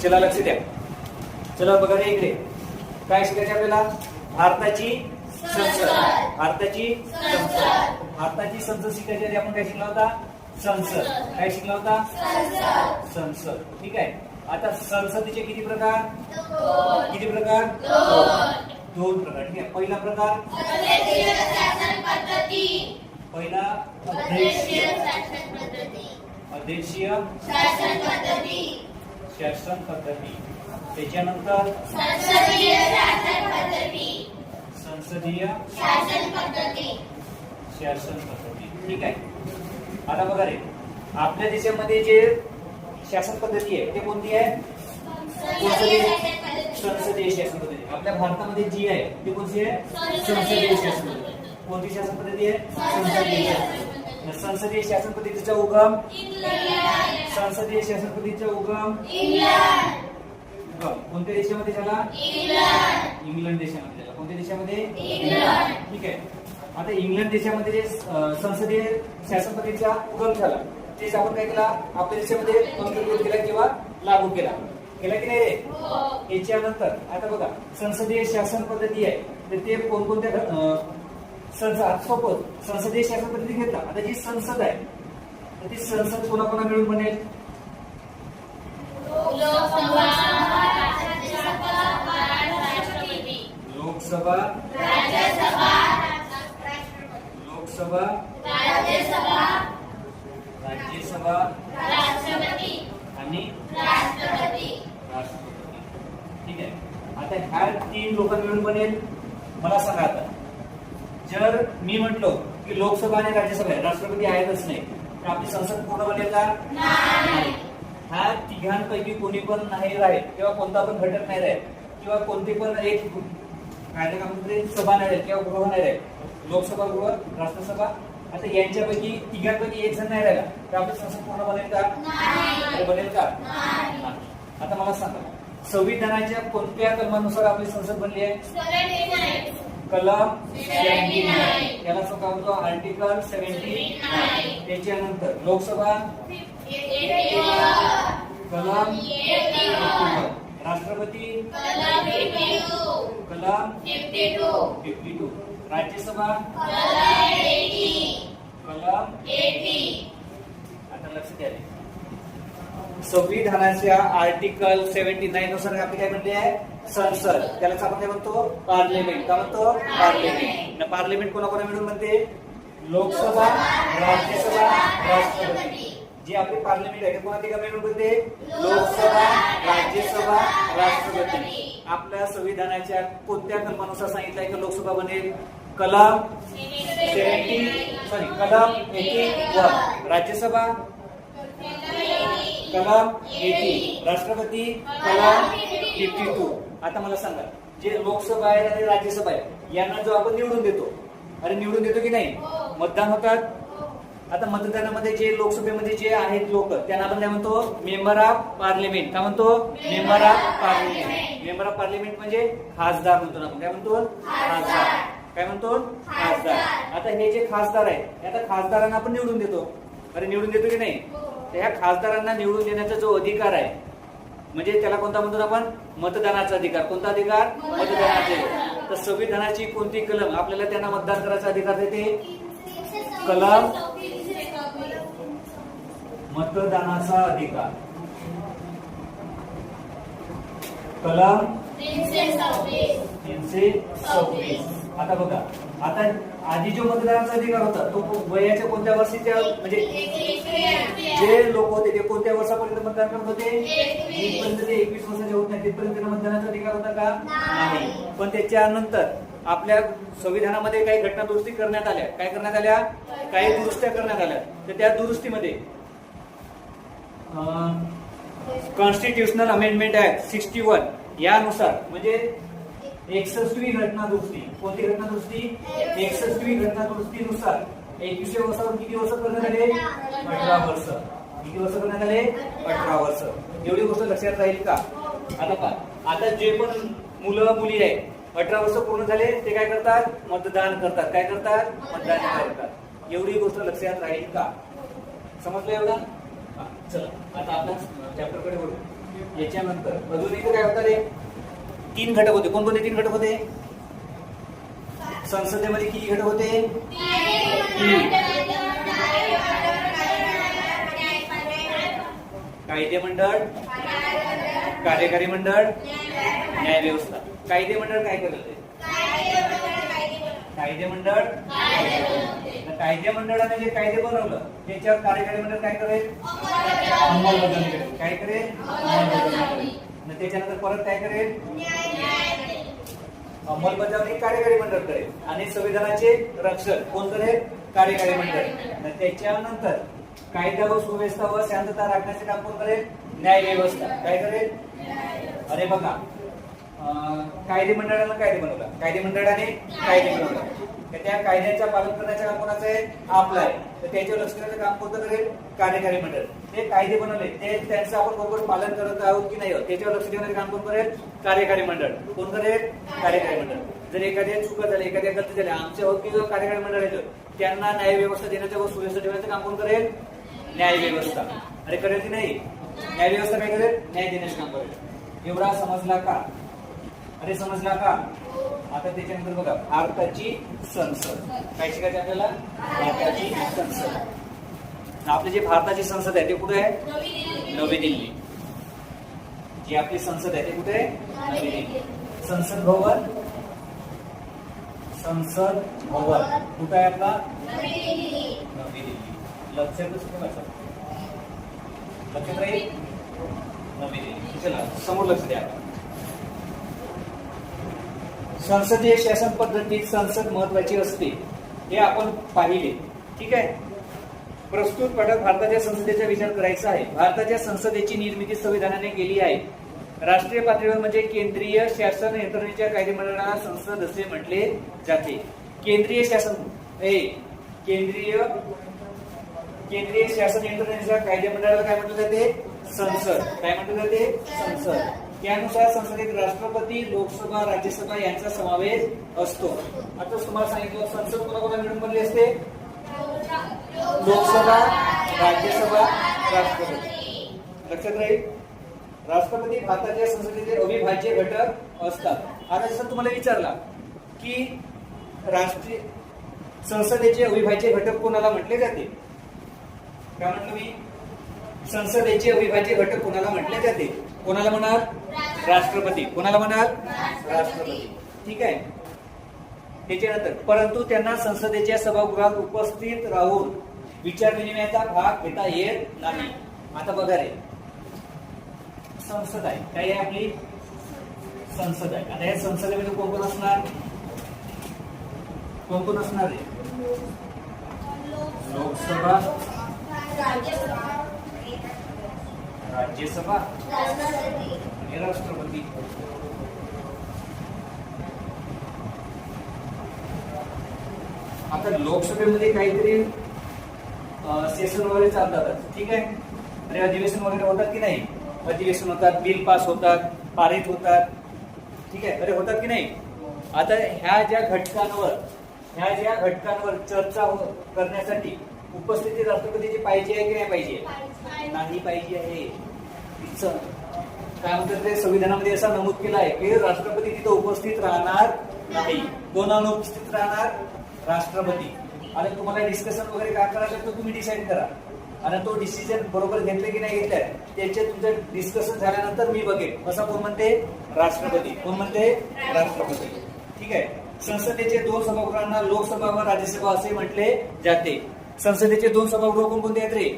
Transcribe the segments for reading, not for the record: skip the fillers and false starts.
चला लक्ष द्या. चला बघा रे इकडे काय शिकायचे आपल्याला. भारताची संसद. भारताची संसद. भारताची संसद शिकायची आधी आपण काय शिकला होता. संसद. काय शिकला होता. संसद. ठीक आहे. आता संसदेचे किती प्रकार. किती प्रकार. दोन प्रकार. ठीक आहे. पहिला प्रकार पहिला अध्यक्षीय शासन पद्धती. त्याच्यानंतर संसदीय शासन पद्धती. ठीक आहे. आता बघा रे आपल्या देशामध्ये जे शासन पद्धती आहे ते कोणती आहे. संसदीय शासन पद्धती. आपल्या भारतामध्ये जी आहे ती कोणती आहे. संसदीय शासन पद्धती. कोणती शासन पद्धती आहे. संसदीय शासन. संसदीय शासन पद्धतीचा उगम संसदीय शासन पद्धतीचा उगम कोणत्या देशामध्ये झाला. इंग्लंड देशामध्ये झाला. कोणत्या देशामध्ये. ठीक आहे. आता इंग्लंड देशामध्ये जे संसदीय शासन पद्धतीचा उगम झाला तेच आपण काय केला आपल्या देशामध्ये अंगीकृत केला किंवा लागू केला. केला की नाही रे. याच्यानंतर आता बघा संसदीय शासन पद्धती आहे तर ते कोणकोणत्या संसदीय शासन पद्धती घेतला. आता जी संसद आहे तर ती संसद कोणाकोणा मिळून बनेल. लोकसभा लोकसभा राज्यसभा आणि राष्ट्रपती. ठीक आहे. आता ह्या तीन लोक मिळून बनेल. मला सांगा आता जर मी म्हटलो की लोकसभा आणि राज्यसभा आहे राष्ट्रपती आहेतच नाही तर आपली संसद पूर्ण बनेल का. नाही. ह्या तिघांपैकी कोणी पण नाही राहील किंवा कोणता पण घटक नाही राहील किंवा कोणते पण एक सभा नाही राहील किंवा गृह नाही राहील. लोकसभा गृह राष्ट्रसभा. आता यांच्यापैकी तिघांपैकी एक जण नाही राहिला तर आपली संसद पूर्ण बनेल का. बनेल का. आता मला सांगा संविधानाच्या कोणत्या कलमानुसार आपली संसद बनली आहे. कलम 79. याला काय म्हणतो आर्टिकल 79. त्याच्यानंतर लोकसभा कलम 51. राष्ट्रपती कलम 52. राज्यसभा कलम 80. आता लक्ष द्या. संविधानाच्या आर्टिकल 79 नुसार आपली काय म्हणते आहे संसद. त्याला आपण काय म्हणतो पार्लिमेंट. काय म्हणतो पार्लिमेंट. पार्लिमेंट कोणाकोणा मिळून बनते. लोकसभा राज्यसभा राष्ट्रपती. जी आपली पार्लिमेंट आहे कोणा तिघा मिळून बनते. लोकसभा राज्यसभा राष्ट्रपती. आपल्या संविधानाच्या कोणत्या कलमानुसार सांगितलंय की लोकसभा बनेल. कलम 81. राज्यसभा कलम 80. राष्ट्रपती कलम 52. आता मला सांगा जे लोकसभा आहे आणि राज्यसभा आहे यांना जो आपण निवडून देतो. अरे निवडून देतो की नाही. मतदान होतात. आता मतदानामध्ये जे लोकसभेमध्ये जे आहेत लोक त्यांना आपण काय म्हणतो मेंबर ऑफ पार्लिमेंट. काय म्हणतो member of parliament. Member of parliament म्हणजे खासदार म्हणतो आपण. काय म्हणतो खासदार. काय म्हणतो खासदार. आता हे जे खासदार आहे आता खासदारांना आपण निवडून देतो. अरे निवडून देतो की नाही. तर ह्या खासदारांना निवडून देण्याचा जो अधिकार आहे म्हणजे त्याला कोणता म्हणतो आपण मतदानाचा अधिकार. कोणता अधिकार मतदानाचा. तर संविधानाची कोणती कलम आपल्याला त्यांना मतदान करायचा अधिकार देते. कलम मतदानाचा अधिकार कलम 326. आता बघा आता आधी जो मतदानाचा अधिकार होता तो वयाच्या कोणत्या वर्षीच्या म्हणजे जे लोक होते ते कोणत्या वर्षापर्यंत मतदान करत होते. 21 वर्षाचे होत नाही तिथपर्यंत मतदानाचा अधिकार होता का नाही. पण त्याच्यानंतर आपल्या संविधानामध्ये काही घटना दुरुस्ती करण्यात आल्या. काय करण्यात आल्या काही दुरुस्त्या करण्यात आल्या. तर त्या दुरुस्तीमध्ये कॉन्स्टिट्युशनल अमेंडमेंट ऍक्ट 61 यानुसार म्हणजे 61वी घटना दुरुस्ती. कोणती घटना दुरुस्ती 61वी घटना दुरुस्तीनुसार 21व्या वर्षावर किती वर्ष करण्यात आले 18 वर्ष. किती वर्ष करण्यात आले 18 वर्ष. एवढी गोष्ट लक्षात राहील का. आता जे पण मुलं मुली आहे 18 वर्ष पूर्ण झाले ते काय करतात मतदान करतात. काय करतात मतदान करतात. एवढी गोष्ट लक्षात राहील का. समजलं एवढं. चला आता आपण चॅप्टर कडे वळू. याच्यानंतर अजून इथे काय होतं रे, 3 घटक होते. कोणकोणते 3 घटक होते संसदेमध्ये? किती घटक होते? 3. कायदे मंडळ, कार्यकारी मंडळ, न्याय व्यवस्था. कायदे मंडळ काय करते? कायदे मंडळ, कायदे मंडळाने जे कायदे बनवलं त्याच्यावर कार्यकारी मंडळ काय करेल? अंमलबजावणी करेल. काय करेल? अंमलबजावणी करेल. त्याच्यानंतर परत काय करेल? अंमलबजावणी कार्यकारी मंडळ करेल. आणि संविधानाचे रक्षण कोण करेल? कार्यकारी मंडळ. त्याच्यानंतर कायदा व सुव्यवस्था व शांतता राखण्याचे काम कोण करेल? न्याय व्यवस्था. काय करेल? अरे बघा, कायदे मंडळानं कायदे बनवला, कायदे मंडळाने कायदे बनवला, त्या कायद्याचं पालन करण्याचं काम कोणाचं आहे? आपलं आहे. तर त्याच्यावर लक्ष देण्याचं काम कोणतं करेल? कार्यकारी मंडळ. ते कायदे बनवले ते त्यांचं आपण बरोबर पालन करत आहोत की नाही आहोत त्याच्यावर लक्ष देण्याचं काम कोण करेल? कार्यकारी मंडळ. कोण करेल? कार्यकारी मंडळ. जर एखाद्या चुका झाल्या, एखाद्या गलती झाल्या, आमच्या वकील कार्यकारी मंडळ येतं, त्यांना न्याय व्यवस्था देण्याचं व सुव्यवस्था ठेवण्याचं काम कोण करेल? न्याय व्यवस्था. अरे करेल की नाही? न्याय व्यवस्था काय करेल? न्याय देण्याचं काम करेल. एवढा समजला का? अरे समजला का? आता त्याच्यानंतर बघा, भारताची संसद काय शिकायचं आपल्याला? भारताची संसद. आपली जी भारताची संसद आहे ते कुठे आहे? नवी दिल्ली. जी आपली संसद आहे ते कुठे आहे? नवी दिल्ली. संसद भवन, संसद भवन कुठे आहे आपला? नवी दिल्ली. लक्षातच ठेवायचं, लक्षात राहील. नवी दिल्ली. चला समोर लक्ष द्या. संसदीय शासन पद्धतीत संसद महत्वाची असते हे आपण पाहिले. ठीक आहे. प्रस्तुत पाठात भारताच्या संसदेचा विचार करायचा आहे. भारताच्या संसदेची निर्मिती संविधानाने केली आहे. राष्ट्रीय पातळीवर म्हणजे केंद्रीय शासन यंत्रणेच्या कायदेमंडळाला संसद असे म्हटले जाते. केंद्रीय शासन केंद्रीय शासन यंत्रणेच्या कायदेमंडळाला काय म्हटलं जाते? संसद. काय म्हटलं जाते? संसद. त्यानुसार संसदेत राष्ट्रपती, लोकसभा, राज्यसभा यांचा समावेश असतो. आता तुम्हाला सांगितलं संसद कोणाकोणा मिळून बनली असते? लोकसभा, राज्यसभा, राष्ट्रपती. लक्षात राहील. राष्ट्रपती भारताच्या संसदेचे अविभाज्य घटक असतात. आता जसं तुम्हाला विचारला की राष्ट्रीय संसदेचे अविभाज्य घटक कोणाला म्हटले जाते? काय म्हटलं मी? संसदेचे अविभाज्य घटक कोणाला म्हटले जाते? कोणाला म्हणाल? राष्ट्रपती. कोणाला म्हणाल? राष्ट्रपती. ठीक आहे. त्याच्यानंतर परंतु त्यांना संसदेच्या सभागृहात उपस्थित राहून विचार विनिमयाचा भाग घेता येत नाही. आता बघा रे, संसद आहे, काय आहे आपली? संसद आहे. आता या संसदेमध्ये कोण कोण असणार? कोण कोण असणार आहे? लोकसभा, राज्यसभा आणि राष्ट्रपती. आता लोकसभेमध्ये काहीतरी सेशन वगैरे चालतात. ठीक आहे. आणि अधिवेशन वगैरे होतात की नाही? अधिवेशन होतात, बिल पास होतात, पारित होतात. ठीक आहे. अरे होतात की नाही? आता ह्या ज्या घटकांवर चर्चा करण्यासाठी उपस्थिती राष्ट्रपतीची पाहिजे आहे की नाही पाहिजे? नाही पाहिजे आहे. काय म्हणतात ते संविधानामध्ये असा नमूद केला आहे की राष्ट्रपती तिथं उपस्थित राहणार नाही. कोण अनुपस्थित राहणार? राष्ट्रपती. आणि तुम्हाला डिस्कशन वगैरे काय करायचं तर तुम्ही डिसाईड करा. आणि तो डिसिजन बरोबर घेतले की नाही घेतलाय त्याचे तुमचं डिस्कशन झाल्यानंतर मी बघेन. असं कोण म्हणते? राष्ट्रपती. कोण म्हणते? राष्ट्रपती. ठीक आहे. संसदेचे 2 सभागृहांना लोकसभा व राज्यसभा असे म्हटले जाते. संसदेचे 2 सभागृह कोणकोणते आहेत रे?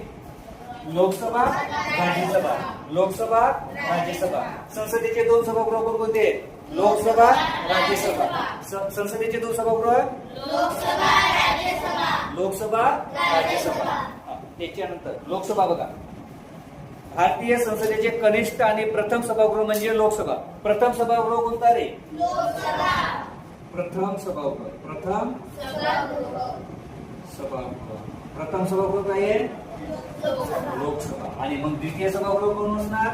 लोकसभा, राज्यसभा. लोकसभा, राज्यसभा. संसदेचे 2 सभागृह कोणकोणते आहेत? लोकसभा, राज्यसभा. संसदेचे 2 सभागृह लोकसभा, राज्यसभा. त्याच्यानंतर लोकसभा बघा, भारतीय संसदेचे कनिष्ठ आणि प्रथम सभागृह म्हणजे लोकसभा. प्रथम सभागृह कोणता रे? प्रथम सभागृह. प्रथम सभागृह काय आहे? लोकसभा. आणि मग द्वितीय सभागृह कोण असणार?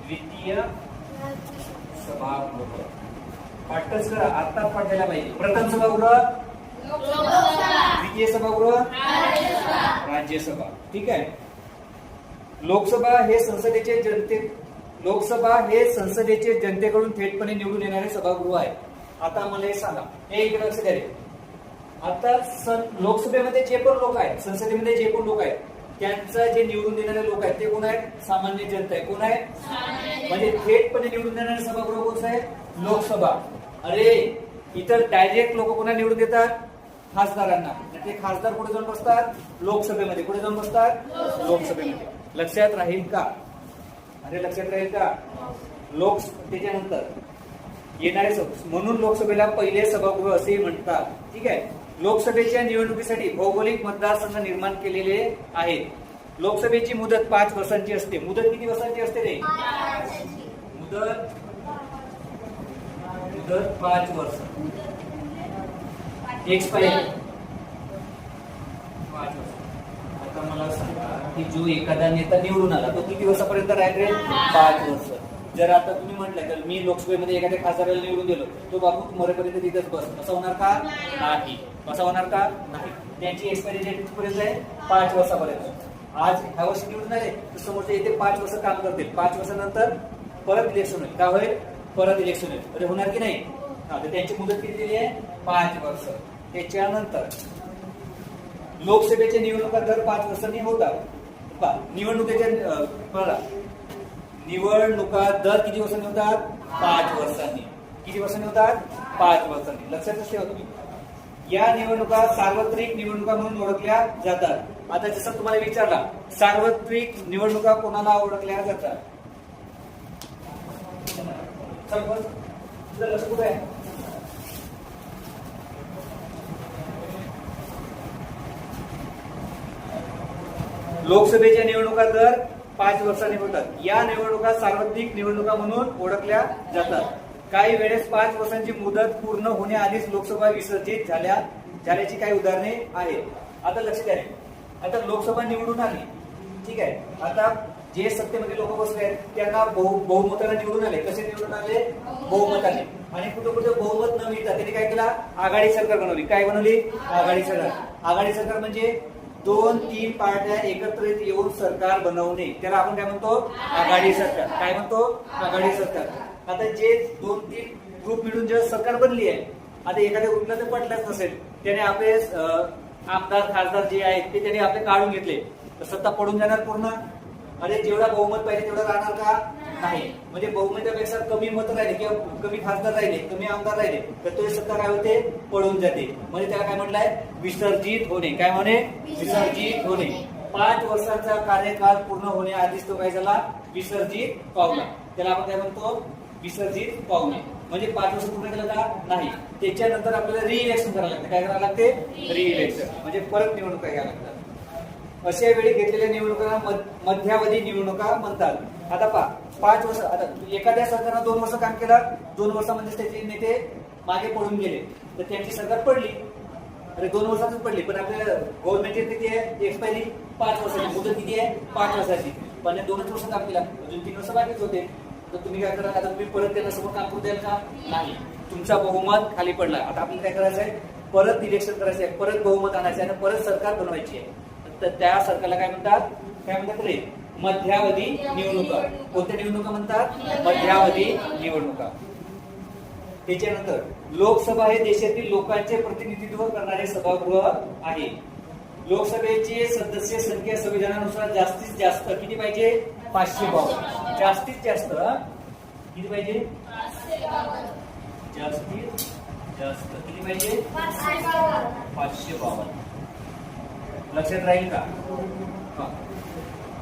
द्वितीय सभागृह. पाठच करा, आत्ताच पाठायला पाहिजे. प्रथम सभागृह द्वितीय सभागृह राज्यसभा. ठीक आहे. लोकसभा हे संसदेचे जनतेकडून थेटपणे निवडून येणारे सभागृह आहे. आता मला हे सांगा, हे इकडे लक्ष द्या. आता लोकसभेमध्ये जे पण लोक आहेत, संसदेमध्ये जे पण लोक आहेत, त्यांचं जे निवडून देणारे लोक आहेत ते कोण आहेत? सामान्य जनता आहे. कोण आहे? म्हणजे थेटपणे निवडून देणारे सभागृह कोणतं आहे? लोकसभा. अरे इतर डायरेक्ट लोक कोणाला निवडून देतात? खासदारांना. ते खासदार कुठे जाऊन बसतात? लोकसभेमध्ये. कुठे जाऊन बसतात? लोकसभेमध्ये. लक्षात राहील का? अरे लक्षात राहील का? त्याच्यानंतर येणारे म्हणून लोकसभेला पहिले सभागृह असे म्हणतात. ठीक आहे. लोकसभेच्या निवडणुकीसाठी भौगोलिक मतदारसंघ निर्माण केलेले आहेत. लोकसभेची मुदत 5 वर्षांची असते. मुदत किती वर्षांची असते रे? मुदत 5 वर्ष. एक्सपायरी 5 वर्ष. आता मला सांगा की जो एखादा नेता निवडून आला तो किती वर्षापर्यंत राहील रे? 5 वर्ष. जर आता तुम्ही म्हटलं तर मी लोकसभेमध्ये एखाद्या खासदाराला निवडून दिलो, तो बापू मरेपर्यंत तिथेच बस, असं होणार का? नाही. असं होणार का? नाही. त्यांची एक्सपायरी डेट कितीपर्यंत आहे? 5 वर्षापर्यंत. आज ह्या वर्षी निवडून आले तर समोरचे येते 5 वर्ष काम करतील. 5 वर्षानंतर परत इलेक्शन होईल. काय होईल? परत इलेक्शन होईल. अरे होणार की नाही? हा, तर त्यांची मुदत किती दिली आहे? 5 वर्ष. त्याच्यानंतर लोकसभेच्या निवडणुका दर 5 वर्षांनी होतात. निवडणुका दर किती वर्षांनी होतात? 5 वर्षांनी. किती वर्षांनी होतात? 5 वर्षांनी. लक्षातच ठेवा तुम्ही. या निवडणुका सार्वत्रिक निवडणुका म्हणून ओळखल्या जातात. आता जसं तुम्हाला विचारला, सार्वत्रिक निवडणुका कोणाला ओळखल्या जातात? तुझं लक्ष कुठे आहे? लोकसभेच्या निवडणुका दर 5 वर्षांनी होतात. या निवडणुका सार्वत्रिक निवडणुका म्हणून ओळखल्या जातात. काही वेळेस 5 वर्षांची मुदत पूर्ण होण्याआधीच लोकसभा विसर्जित झाल्याची काही उदाहरणे आहेत. आता लक्ष द्या. आता लोकसभा निवडून आली. ठीक आहे. आता जे सत्तेमध्ये लोक बसले आहेत त्यांना बहुमताने निवडून आले. कसे निवडून आले? बहुमताने. आणि कुठे कुठे बहुमत न मिळता त्यांनी काय केला? आघाडी सरकार बनवली. काय बनवली? आघाडी सरकार. आघाडी सरकार म्हणजे 2-3 पार्ट्या एकत्रित येऊन सरकार बनवणे. त्याला आपण काय म्हणतो? आघाडी सरकार. काय म्हणतो? आघाडी सरकार. आता जे 2-3 ग्रुप मिळून जे सरकार बनली आहे, आता एखाद्या ग्रुपला तर पटलंच नसेल, त्याने आपले आमदार खासदार जे आहेत ते त्याने आपले काढून घेतले, तर सत्ता पडून जाणार पूर्ण. अरे जेवढा बहुमत पाहिजे तेवढा राहणार का? नाही. म्हणजे बहुमतापेक्षा कमी मत राहिले किंवा कमी खासदार राहिले, कमी आमदार राहिले, तर तो सत्ता काय होते? पडून जाते. म्हणजे त्याला काय म्हटलंय? विसर्जित होणे. काय म्हणे? विसर्जित होणे. 5 वर्षांचा कार्यकाळ पूर्ण होण्याआधीच तो काय झाला? विसर्जित पावला. त्याला आपण काय म्हणतो? विसर्जित पावणे. म्हणजे 5 वर्ष पूर्ण केलं का? नाही. त्याच्यानंतर आपल्याला रिइलेक्शन करायला लागतं. काय करायला लागते? रिइलेक्शन. म्हणजे परत निवडणुका घ्यायला लागतात. अशा वेळी घेतलेल्या निवडणुकांना मध्यावधी निवडणुका म्हणतात. आता 5 वर्ष. आता एखाद्या सरकारनं 2 वर्ष काम केलं, 2 वर्षामध्ये त्याचे नेते मागे पडून गेले, तर त्यांची सरकार पडली. अरे 2 वर्षातच पडली, पण आपल्याला गव्हर्नमेंटची किती आहे? एक्सपायरी 5 वर्षाची. मुदत किती आहे? 5 वर्षाची. पण 2च वर्ष काम केला, अजून 3 वर्ष बाकीच होते. तर तुम्ही काय करा? आता तुम्ही परत त्यांना समोर काम करू द्याल का? नाही. तुमचा बहुमत खाली पडला. आता आपल्याला काय करायचं आहे? परत इलेक्शन करायचं आहे, परत बहुमत आणायचं आहे आणि परत सरकार बनवायची आहे. तर त्या सरकारला काय म्हणतात? काय म्हणतात रे? मध्यावधी निवडणुका. कोणत्या निवडणुका म्हणतात? मध्यावधी निवडणुका. त्याच्यानंतर लोकसभा हे देशातील लोकांचे प्रतिनिधित्व करणारे सभागृह आहे. लोकसभेची सदस्य संख्या संविधानानुसार जास्तीत जास्त किती पाहिजे? 552. जास्तीत जास्त किती पाहिजे? जास्तीत जास्त किती पाहिजे? 552. लक्षात राहील का?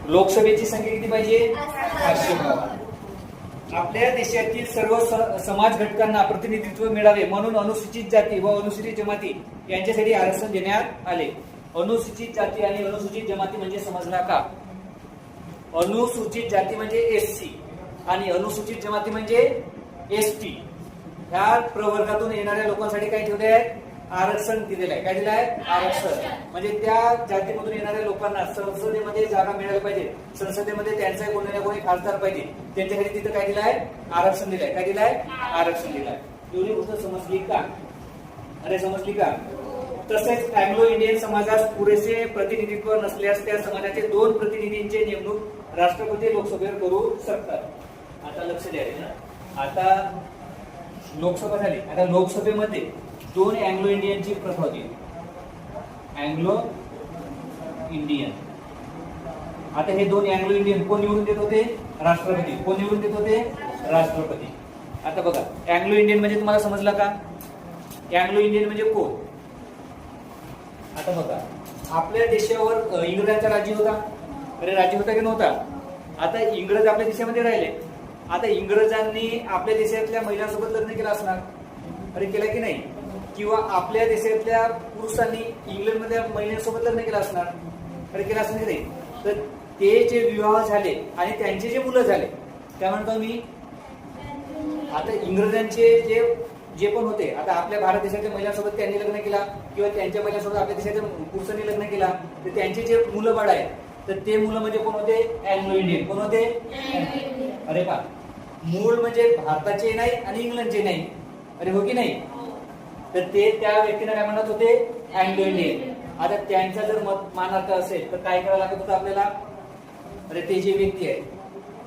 लोकसभेची संख्या किती पाहिजे? 552. आपल्या देशातील सर्व समाज घटकांना प्रतिनिधित्व मिळावे म्हणून अनुसूचित जाती व अनुसूचित जमाती यांच्यासाठी आरक्षण देण्यात आले. अनुसूचित जाती आणि अनुसूचित जमाती म्हणजे समजला का? अनुसूचित जाती म्हणजे एससी आणि अनुसूचित जमाती म्हणजे एसटी. ह्या प्रवर्गातून येणाऱ्या लोकांसाठी काय ठेवले आहे? आरक्षण दिलेलं आहे. काय दिलं आहे? आरक्षण. म्हणजे त्या जातीमधून येणाऱ्या लोकांना संसदेमध्ये जागा मिळायला पाहिजे. संसदेमध्ये त्यांचा कोणी ना कोणी खासदार पाहिजे. त्यांच्यासाठी तिथं काय दिलं आहे? आरक्षण दिलंय. काय दिलंय? आरक्षण दिलंय. एवढी गोष्ट समजली का? अरे समजली का? तसेच अँग्लो इंडियन समाजास पुरेसे प्रतिनिधित्व नसल्यास त्या समाजाचे 2 प्रतिनिधींची नेमणूक राष्ट्रपती लोकसभेवर करू शकतात. आता लक्ष द्या ना, आता लोकसभा झाली, आता लोकसभेमध्ये 2 अँग्लो इंडियनची प्रथा होती. अँग्लो इंडियन, आता हे 2 अँग्लो इंडियन कोण निवडून देत होते? राष्ट्रपती. कोण निवडून देत होते? राष्ट्रपती. आता बघा, अँग्लो इंडियन म्हणजे तुम्हाला समजला का? अँग्लो इंडियन म्हणजे कोण? आता बघा, आपल्या देशावर इंग्रजांचा राज्य होता. अरे राज्य होता की नव्हता? आता इंग्रज आपल्या देशामध्ये राहिले. आता इंग्रजांनी आपल्या देशातल्या महिलांसोबत लग्न केलं असणार. अरे केलं की नाही? किंवा आपल्या देशातल्या पुरुषांनी इंग्लंडमधल्या महिलांसोबत लग्न केलं असणार. अरे केलं असणार की नाही? तर ते जे विवाह झाले आणि त्यांचे जे मुलं झाले, काय म्हणतो मी, आता इंग्रजांचे जे पण होते, आता आपल्या भारत देशाच्या महिलांसोबत त्यांनी लग्न केला किंवा त्यांच्या महिलांसोबत आपल्या देशाच्या पुरुषांनी लग्न केला, तर त्यांचे जे मुलं बाळ आहेत, तर ते मुलं म्हणजे कोण होते? Anglo Indian. कोण होते? अरे पा, मूळ म्हणजे भारताचे नाही आणि इंग्लंडचे नाही. अरे हो की नाही? तर ते त्या व्यक्तीला काय म्हणत होते? Anglo Indian. आता त्यांचा जर मत मानार्थ असेल तर काय करायला लागत होतं आपल्याला? अरे ते जे व्यक्ती आहे,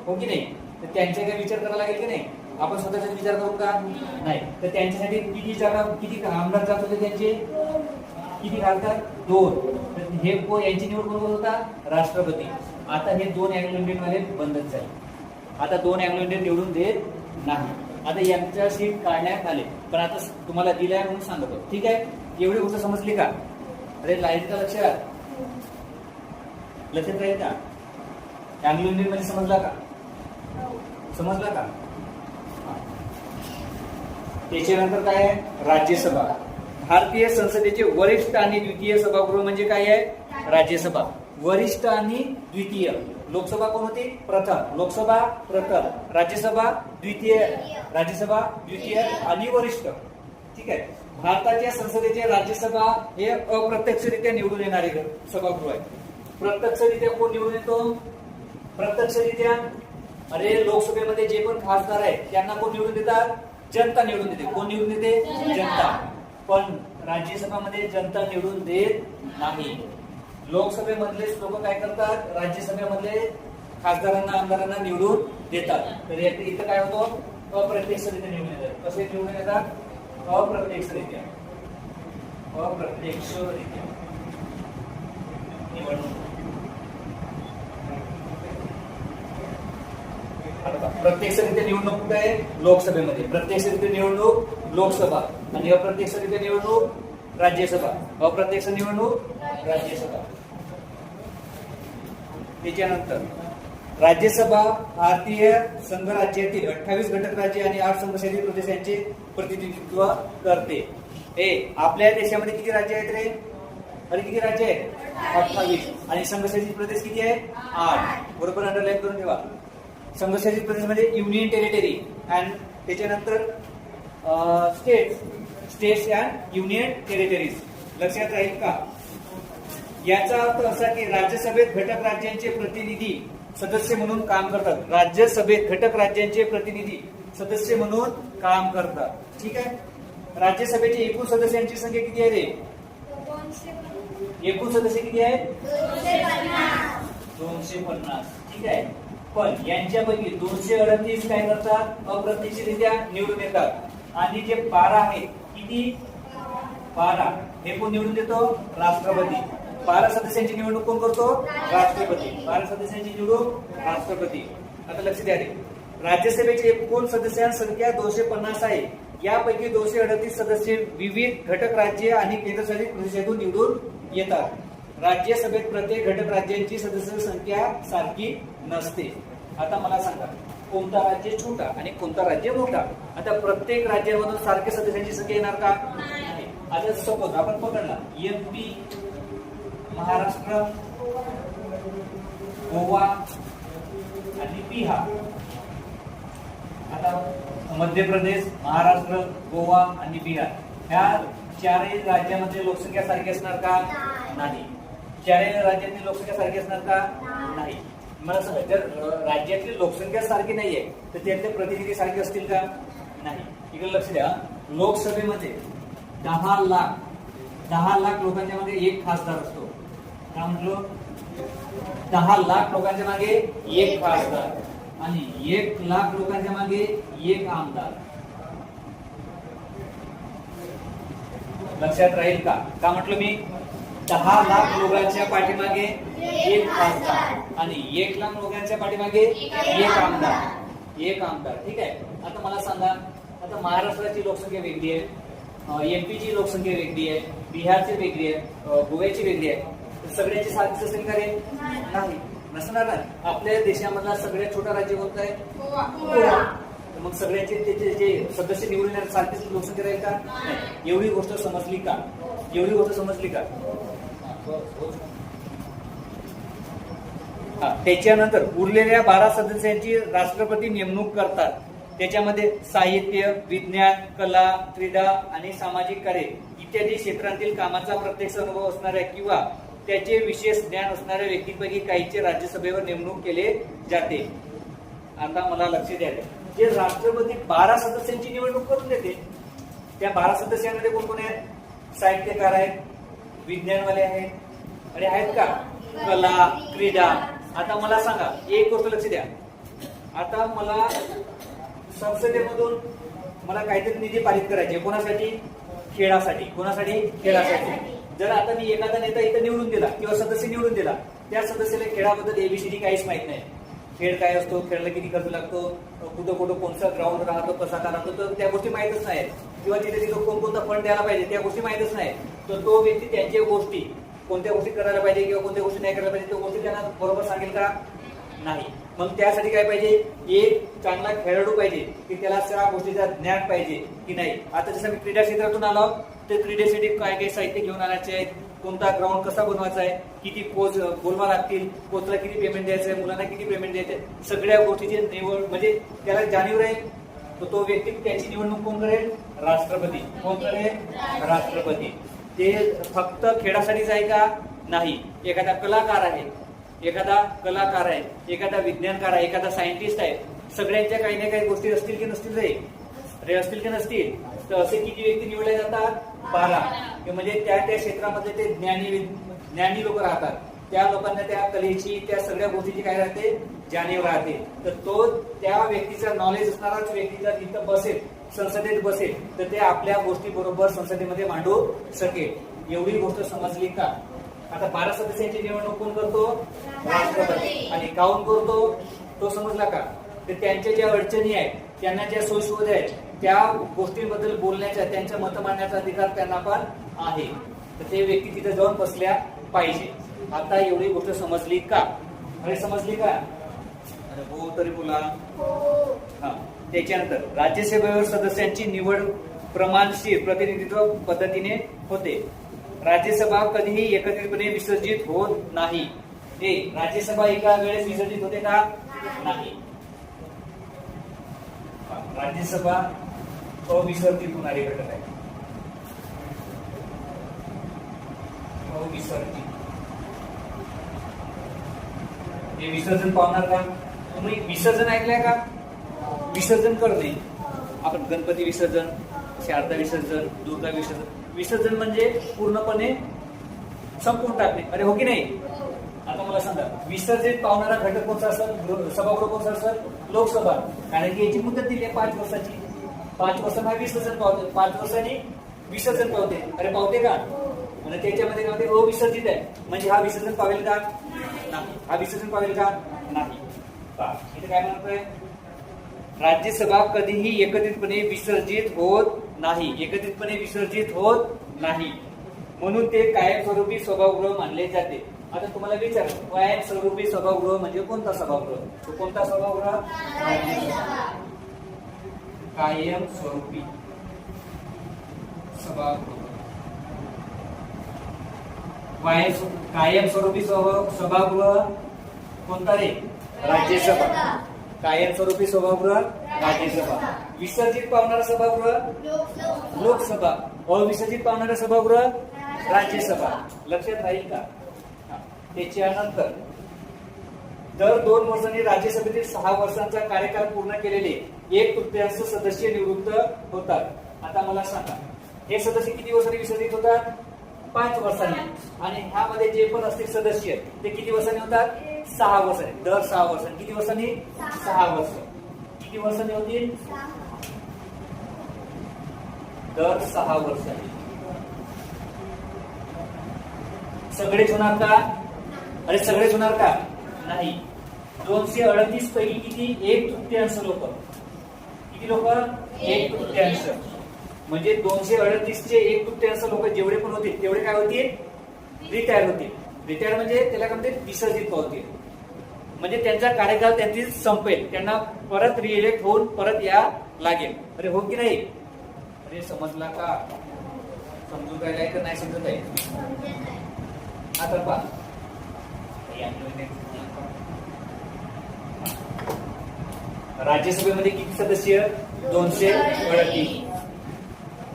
हो की नाही, तर त्यांचा काय विचार करायला लागेल की नाही? आपण स्वतःचा विचार करू का? नाही. तर त्यांच्यासाठी किती जागा, किती आमदार जात होते त्यांचे? किती घालतात? 2. तर हे यांची निवड कोण होता? राष्ट्रपती. आता हे 2 अँग्लो इंडियन वाले बंदच झाले. आता 2 अँग्लो इंडियन निवडून देत नाही. आता यांच्या सीट काढण्यात आले, पण आता तुम्हाला दिलाय म्हणून सांगतो. ठीक आहे, एवढी गोष्ट समजली का? अरे लाईट का लक्षात राहील का? अँग्लो इंडियन मध्ये समजला का? समजला का? त्याच्यानंतर काय आहे? राज्यसभा. भारतीय संसदेचे वरिष्ठ आणि द्वितीय सभागृह म्हणजे काय आहे? राज्यसभा. वरिष्ठ आणि द्वितीय. लोकसभा कोण होती? प्रथम. लोकसभा प्रथम, राज्यसभा द्वितीय, राज्यसभा द्वितीय आणि वरिष्ठ. ठीक आहे. भारताच्या संसदेचे राज्यसभा हे अप्रत्यक्षरित्या निवडून येणारे सभागृह आहे. प्रत्यक्षरित्या कोण निवडून येतो? प्रत्यक्षरित्या अरे लोकसभेमध्ये जे पण खासदार आहेत त्यांना कोण निवडून देतात? जनता निवडून देते. कोण निवडून देते? जनता. पण राज्यसभामध्ये जनता निवडून देत नाही. लोकसभेमधलेच लोक काय करतात? राज्यसभेमधले खासदारांना, आमदारांना निवडून देतात. तर इथं काय होतं? अप्रत्यक्षरित्या निवडून येतात. कसे निवडून येतात? अप्रत्यक्षरित्या. अप्रत्यक्षरित्या निवडणूक. प्रत्यक्षरित्या निवडणूक कुठे आहे? लोकसभेमध्ये. प्रत्यक्षरित्या निवडणूक लोकसभा आणि अप्रत्यक्षरित्या निवडणूक राज्यसभा. अप्रत्यक्ष निवडणूक राज्यसभा. त्याच्यानंतर राज्यसभा भारतीय संघराज्यातील 28 घटक राज्य आणि 8 संघशासित प्रदेशांचे प्रतिनिधित्व करते. आपल्या देशामध्ये किती राज्य आहेत रे? अरे किती राज्य आहेत? 28. आणि संघशासित प्रदेश किती आहेत? 8. बरोबर अंडरलाईन करून ठेवा. संघशासित प्रदेश म्हणजे युनियन टेरिटरी अँड त्याच्यानंतर स्टेट्स अँड युनियन टेरिटरीज. लक्षात राहील का? याचा अर्थ असा की राज्यसभेत घटक राज्यांचे प्रतिनिधी सदस्य म्हणून काम करतात. राज्यसभेत घटक राज्यांचे प्रतिनिधी सदस्य म्हणून काम करतात. ठीक आहे. राज्यसभेचे एकूण सदस्यांची संख्या किती आहे रे? एकूण सदस्य किती आहेत? 250. ठीक आहे. पण यांच्यापैकी 238 काय करतात? अप्रत्यक्षरित्या निवडून येतात. आणि जे 12 आहेत, किती? 12 हे कोण निवडून देतो? राष्ट्रपती. 12 सदस्यांची निवडणूक कोण करतो? राष्ट्रपती. 12 सदस्यांची निवडणूक राष्ट्रपती. आता लक्ष द्या रे, राज्यसभेचे एकूण सदस्यांची संख्या 250 आहे. यापैकी 238 सदस्य विविध घटक राज्य आणि केंद्रशासित प्रदेशातून निवडून येतात. राज्यसभेत प्रत्येक घटक राज्यांची सदस्य संख्या सारखी नसते. आता मला सांगा, कोणता राज्य छोटा आणि कोणता राज्य मोठा? आता प्रत्येक राज्यामधून सारखे सदस्यांची संख्या येणार का? नाही. आता सपोज आपण पकडला MP, महाराष्ट्र, गोवा आणि बिहार. आता मध्य प्रदेश, महाराष्ट्र, गोवा आणि बिहार ह्या 4 राज्यामध्ये लोकसंख्या सारखी असणार का? नाही. 4 राज्यातील लोकसंख्या सारखी असणार का? नाही. मला सांगा, जर राज्यातली लोकसंख्या सारखी नाहीये तर त्यातले प्रतिनिधी सारखे असतील का? नाही. इकडे लक्ष द्या, लोकसभेमध्ये 10 लाख 10 लाख लोकांच्या मागे एक खासदार असतो. काय म्हटलो? 10 लाख लोकांच्या मागे एक खासदार आणि 1 लाख लोकांच्या मागे एक आमदार. लक्षात राहील का? का म्हटलं मी? 10 लाख लोकांच्या पाठीमागे एक खासदार आणि 1 लाख लोकांच्या पाठीमागे एक आमदार. एक आमदार. ठीक आहे. आता मला सांगा, आता महाराष्ट्राची लोकसंख्या वेगळी आहे, एमपीची लोकसंख्या वेगळी आहे, बिहारची वेगळी आहे, गोव्याची वेगळी आहे. सगळ्यांची सारखीच असेल का रे? नाही, नसणार ना. आपल्या देशामधला सगळ्यात छोटा राज्य कोणतं आहे? गोवा. मग सगळ्यांचे त्याचे जे सदस्य निवडून सारखीच लोकसंख्या राहील का? नाही. एवढी गोष्ट समजली का? एवढी गोष्ट समजली का? त्याच्यानंतर उरलेल्या 12 सदस्यांची राष्ट्रपती नेमणूक करतात. त्याच्यामध्ये साहित्य, विज्ञान, कला, क्रीडा आणि सामाजिक कार्य इत्यादी क्षेत्रांतील कामाचा प्रत्यक्ष अनुभव असणाऱ्या किंवा त्याचे विशेष ज्ञान असणाऱ्या व्यक्तींपैकी काहींचे राज्यसभेवर नेमणूक केले जाते. आता मला लक्ष द्या, जे राष्ट्रपती 12 सदस्यांची निवडणूक करून देते, त्या 12 सदस्यांमध्ये कोण कोण आहेत? साहित्यकार आहेत, विज्ञानवाले आहेत, अरे आहेत का? कला, क्रीडा. आता मला सांगा, एक गोष्ट लक्ष द्या. आता मला संसदेमधून मला काहीतरी निधी पारित करायचे, कोणासाठी? खेळासाठी. कोणासाठी? खेळासाठी. जर आता मी एखादा नेता इथं निवडून दिला किंवा सदस्य निवडून दिला, त्या सदस्याला खेळाबद्दल एबीसीडी काहीच माहित नाही. खेळ काय असतो, खेळाला किती खर्च लागतो, कुठं कुठं कोणता ग्राउंड राहतो, कसा का राहतो, तर त्या गोष्टी माहितच नाहीत. किंवा तिथे तिथं कोणता फंड द्यायला पाहिजे त्या गोष्टी माहितच नाही. तर तो व्यक्ती त्यांच्या गोष्टी, कोणत्या गोष्टी करायला पाहिजे किंवा कोणत्या गोष्टी नाही करायला पाहिजे, त्या गोष्टी त्यांना बरोबर सांगेल का? नाही. मग त्यासाठी काय पाहिजे? एक चांगला खेळाडू पाहिजे की त्याला त्या गोष्टीचा ज्ञान पाहिजे की नाही. आता जसं मी क्रीडा क्षेत्रातून आलो, तर क्रीडेसाठी काय काय साहित्य घेऊन आणायचे आहेत, कोणता ग्राउंड कसा बनवायचा आहे, किती कोच बोलवा लागतील, कोचला किती पेमेंट द्यायचं आहे, मुलांना किती पेमेंट द्यायचं आहे, सगळ्या गोष्टीची निवड म्हणजे त्याला जाणीव राहील. तो व्यक्ती त्याची निवडणूक कोण करेल? राष्ट्रपती. कोण करेल? राष्ट्रपती. ते फक्त खेळासाठीच आहे का? नाही. एखादा कलाकार आहे, एखादा विज्ञानकार आहे, एखादा सायंटिस्ट आहे, सगळ्यांच्या काही ना काही गोष्टी असतील की नसतील रे? असतील की नसतील? तर असे किती व्यक्ती निवडले जातात? 12. म्हणजे त्या त्या क्षेत्रामध्ये ते ज्ञानी लोक राहतात. त्या लोकांना त्या कलेची, त्या सगळ्या गोष्टीची काय राहते? जाणीव राहते. तर तो त्या व्यक्तीचा नॉलेज असणाराच व्यक्ती जर इथं बसेल, संसदेत बसेल, तर ते आपल्या गोष्टी बरोबर संसदेमध्ये मांडू शकेल. एवढी गोष्ट समजली का? आता 12 सदस्यांची निवडणूक कोण करतो? राष्ट्रपती. आणि काऊन करतो तो समजला का? तर त्यांच्या ज्या अडचणी आहेत, त्यांना ज्या सोयीसुविधा आहेत, त्या गोष्टींबद्दल बोलण्याचा, त्यांच्या मत मांडण्याचा अधिकार त्यांना पण आहे. तर ते व्यक्ती तिथे जाऊन बसल्या पाहिजे. आता एवढी गोष्ट समजली का? अरे समजली का? अरे हो तरी बोला. त्याच्यानंतर राज्यसभेवर सदस्यांची निवड प्रमाणशीर प्रतिनिधित्व पद्धतीने होते. राज्यसभा कधीही एकत्रितपणे विसर्जित होत नाही. राज्यसभा एका वेळेस विसर्जित होते का? नाही. राज्यसभा अविसर्जित होणारी घटक आहे. अविसर्जित. हे विसर्जन पावणार का? तुम्ही विसर्जन ऐकलंय का? विसर्जन करणे. आपण गणपती विसर्जन, शारदा विसर्जन, दुर्गा विसर्जन. विसर्जन म्हणजे पूर्णपणे संपून टाकणे. अरे हो की नाही? आता मला सांगा, विसर्जित पावणारा घटक कोणता असेल? सभागृह कोणता असेल? लोकसभा. कारण की याची मुदत दिली आहे 5 वर्षाची. 5 वर्षांना विसर्जन पावते, 5 वर्षांनी विसर्जन पावते. अरे पावते का? आणि त्याच्यामध्ये काय होते? अविसर्जित आहे. म्हणजे हा विसर्जन पावेल का? नाही. हा विसर्जन पावेल का? नाही. इथे काय म्हणतोय? राज्यसभा कधीही एकत्रितपणे विसर्जित होत नाही. एकत्रितपणे विसर्जित होत नाही. म्हणून ते कायमस्वरूपी सभागृह मानले जाते. आता तुम्हाला विचार, कायमस्वरूपी सभागृह म्हणजे कोणता सभागृह? तो कोणता सभागृह? कायमस्वरूपी सभागृह. कायमस्वरूपी सभागृह कोणता रे? राज्यसभा. कायमस्वरूपी सभागृह राज्यसभा. विसर्जित पावणारा सभागृह लोकसभा. अविसर्जित पावणारा सभागृह राज्यसभा. लक्षात राहील का? त्याच्यानंतर दर 2 वर्षांनी राज्यसभेतील 6 वर्षांचा कार्यकाल पूर्ण केलेले 1/3 सदस्य निवृत्त होतात. आता मला सांगा, हे सदस्य किती वर्षांनी विसर्जित होतात? 5 वर्षांनी. आणि ह्यामध्ये जे पण असतील सदस्य ते किती वर्षांनी होतात? 6 वर्षांनी. दर 6 वर्षांनी. किती वर्षांनी? 6 वर्ष. किती वर्षांनी होतील? दर 6 वर्षांनी. सगळेच होणार का? अरे सगळेच होणार का? नाही. 238 पैकी किती? 1/3 लोक. किती लोक? 1/3. म्हणजे 238 चे 1/3 लोक जेवढे पण होतील तेवढे काय होतील? रिटायर होतील. रिटायर म्हणजे त्याला काय म्हणते? विसर्जित होतील. म्हणजे त्यांचा कार्यकाल त्यांची संपेल. त्यांना परत रिइलेक्ट होऊन परत या लागेल. अरे हो की नाही? अरे समजला का? समजून राहिलाय का नाही समजत आहे? आता पहा, राज्यसभेमध्ये किती सदस्य? 238.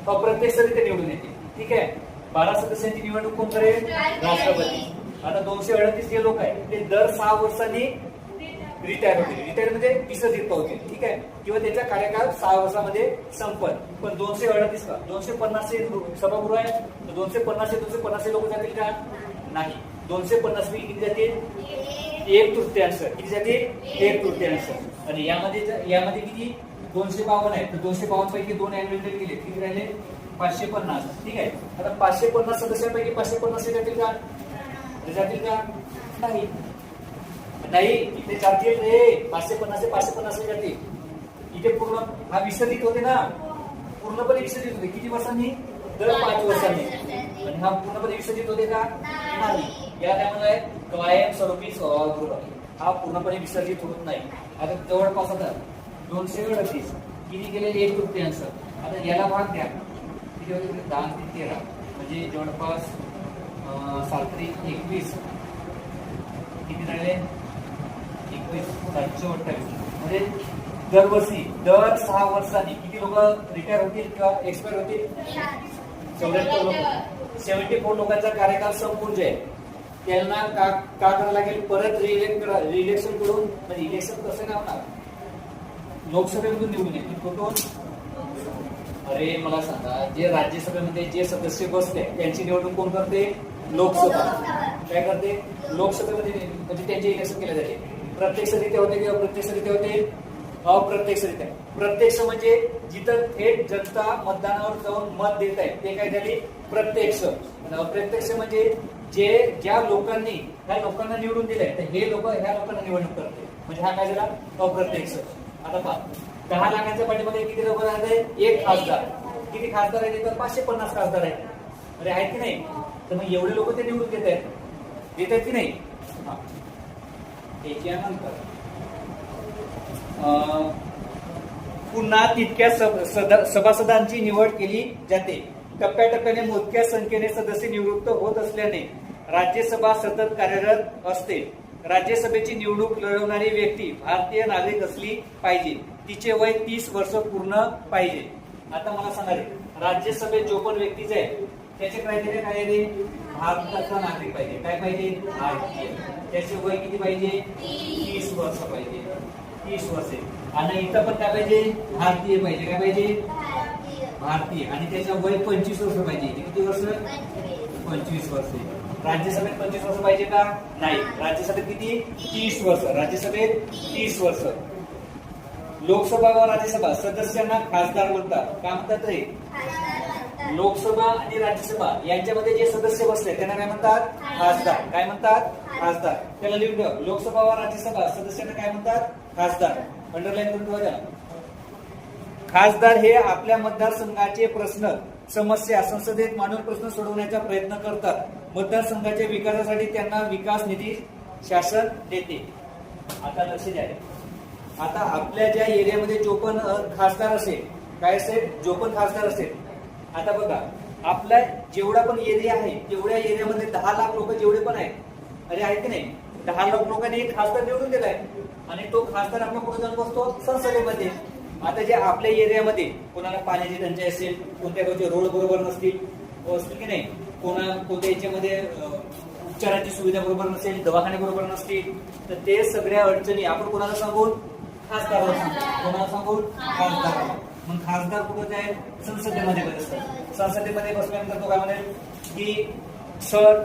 अप्रत्यक्षरित्या निवडून येते. ठीक आहे. 12 सदस्यांची निवडणूक कोण करेल? राष्ट्रपती. आता 238 जे लोक आहेत ते दर 6 वर्षांनी रिटायर होतील. रिटायर म्हणजे विसर्जित होतील. ठीक आहे. किंवा त्याचा कार्यकाल 6 वर्षामध्ये संपत. पण 238 का? 250 सभागृह आहे. 250 लोक जातील का? नाही. 250 पैकी किती जातील? 1/3. किती जातील? 1/3. आणि यामध्ये किती? 252 आहे. तर 252 पैकी 2 ऍन्युअल केले. किती राहिले? 550. ठीक आहे. आता 550 सदस्यांपैकी 550 जातील का? जातील का? नाही. नाही. इथे जातील रे. 550 जातील. इथे पूर्ण हा विसर्जित होते ना? पूर्णपणे विसर्जित होते. किती वर्षांनी? दर 5 वर्षांनी. आणि हा पूर्णपणे विसर्जित होते का? नाही. या त्यामुळे कायमस्वरूपी सभागृह हा पूर्णपणे विसर्जित होत नाही. आता जवळपास आता 238 किती गेले? 1/3. आता याला भाग द्या. किती होते? 10 ते 13 म्हणजे जवळपास 7-21 किती राहिले? 21,728. म्हणजे दरवर्षी दर 6 वर्षांनी किती लोक रिटायर होतील किंवा एक्सपायर होतील? 74 लोकांचा कार्यकाल संपून जाईल. त्यांना का करावं लागेल? परत रिइलेक्शन करून. म्हणजे इलेक्शन कसं नाही होणार? लोकसभेमधून निवडून येतील. कुठून? अरे मला सांगा, जे राज्यसभेमध्ये जे सदस्य बसले त्यांची निवडणूक कोण करते? लोकसभा. काय करते? लोकसभेमध्ये म्हणजे त्यांचे इलेक्शन केले जाते. प्रत्यक्षरित्या होते किंवा अप्रत्यक्षरित्या होते? अप्रत्यक्षरित्या. प्रत्यक्ष म्हणजे जिथं थेट जनता मतदानावर जाऊन मत देत आहे ते काय झाले? प्रत्यक्ष. अप्रत्यक्ष म्हणजे ज्या लोकांनी ह्या लोकांना निवडून दिलंय तर हे लोक ह्या लोकांना निवडणूक करते. म्हणजे हा काय झाला? अप्रत्यक्ष. आता पहा, 10 लाखांच्या पाठीमध्ये किती लोक आहेत? 1 खासदार. किती खासदार आहेत? तर 550 खासदार आहेत. अरे आहेत की नाही? तर मग एवढे लोक ते निवडून देत आहेत की नाही? त्याच्यानंतर पुन्हा तितक्या सभासदांची निवड केली जाते. टप्प्याटप्प्याने मोजक्या संख्येने सदस्य निवृत्त होत असल्याने राज्यसभा सतत कार्यरत असते. राज्यसभेची निवडणूक लढवणारी व्यक्ती भारतीय नागरिक असली पाहिजे. तिचे वय 30 वर्ष पूर्ण पाहिजे. आता मला सांगा रे, राज्यसभेत जो पण व्यक्तीचे आहे त्याचे क्रायटेरिया काय आहे? भारताचा नागरिक पाहिजे. काय पाहिजे? भारतीय. त्याचे वय किती पाहिजे? 30 वर्ष पाहिजे. 30 वर्षे. आणि इथं पण काय पाहिजे? भारतीय पाहिजे. काय पाहिजे? भारतीय. आणि त्याचं वय 25 वर्ष पाहिजे. किती वर्ष? 25 वर्ष. राज्यसभेत 25 वर्ष पाहिजे का? नाही. राज्यसभेत किती? 30 वर्ष. राज्यसभेत 30 वर्ष. लोकसभा व राज्यसभा सदस्यांना खासदार म्हणतात. काय म्हणतात रे? लोकसभा आणि राज्यसभा यांच्यामध्ये जे सदस्य बसले त्यांना काय म्हणतात? खासदार. काय म्हणतात? खासदार. त्याला लिहून ठेवा. लोकसभा व राज्यसभा सदस्यांना काय म्हणतात? खासदार. अंडरलाईन करून ठेवा. खासदार हे आपल्या मतदारसंघाचे प्रश्न, समस्या संसदेत मांडून प्रश्न सोडवण्याचा प्रयत्न करतात. मतदारसंघाच्या विकासासाठी त्यांना विकास निधी शासन देते. आता लक्ष द्या. आता आपल्या ज्या एरियामध्ये जो पण खासदार असेल, काय असेल? जो पण खासदार असेल. आता बघा, आपला जेवढा पण एरिया आहे तेवढ्या एरियामध्ये 10 लाख लोक जेवढे पण आहेत, अरे आहेत की नाही, 10 लाख लोकांनी एक खासदार निवडून दिलाय आणि तो खासदार आपला कुठे जाऊन बसतो? संसदेमध्ये. आता जे आपल्या एरियामध्ये कोणाला पाण्याची टंचाई असेल, कोणत्या गावचे रोड बरोबर नसतील की नाही, कोणत्या याच्यामध्ये उपचाराची सुविधा बरोबर नसेल, दवाखाने बरोबर नसतील, तर ते सगळ्या अडचणी आपण कोणाला सांगून? खासदाराला सांगू. कोणाला सांगून? खासदाराला. मग खासदार कुठं जाईल? संसदेमध्ये बसतो. संसदेमध्ये बसल्यानंतर तो काय म्हणेल? की सर,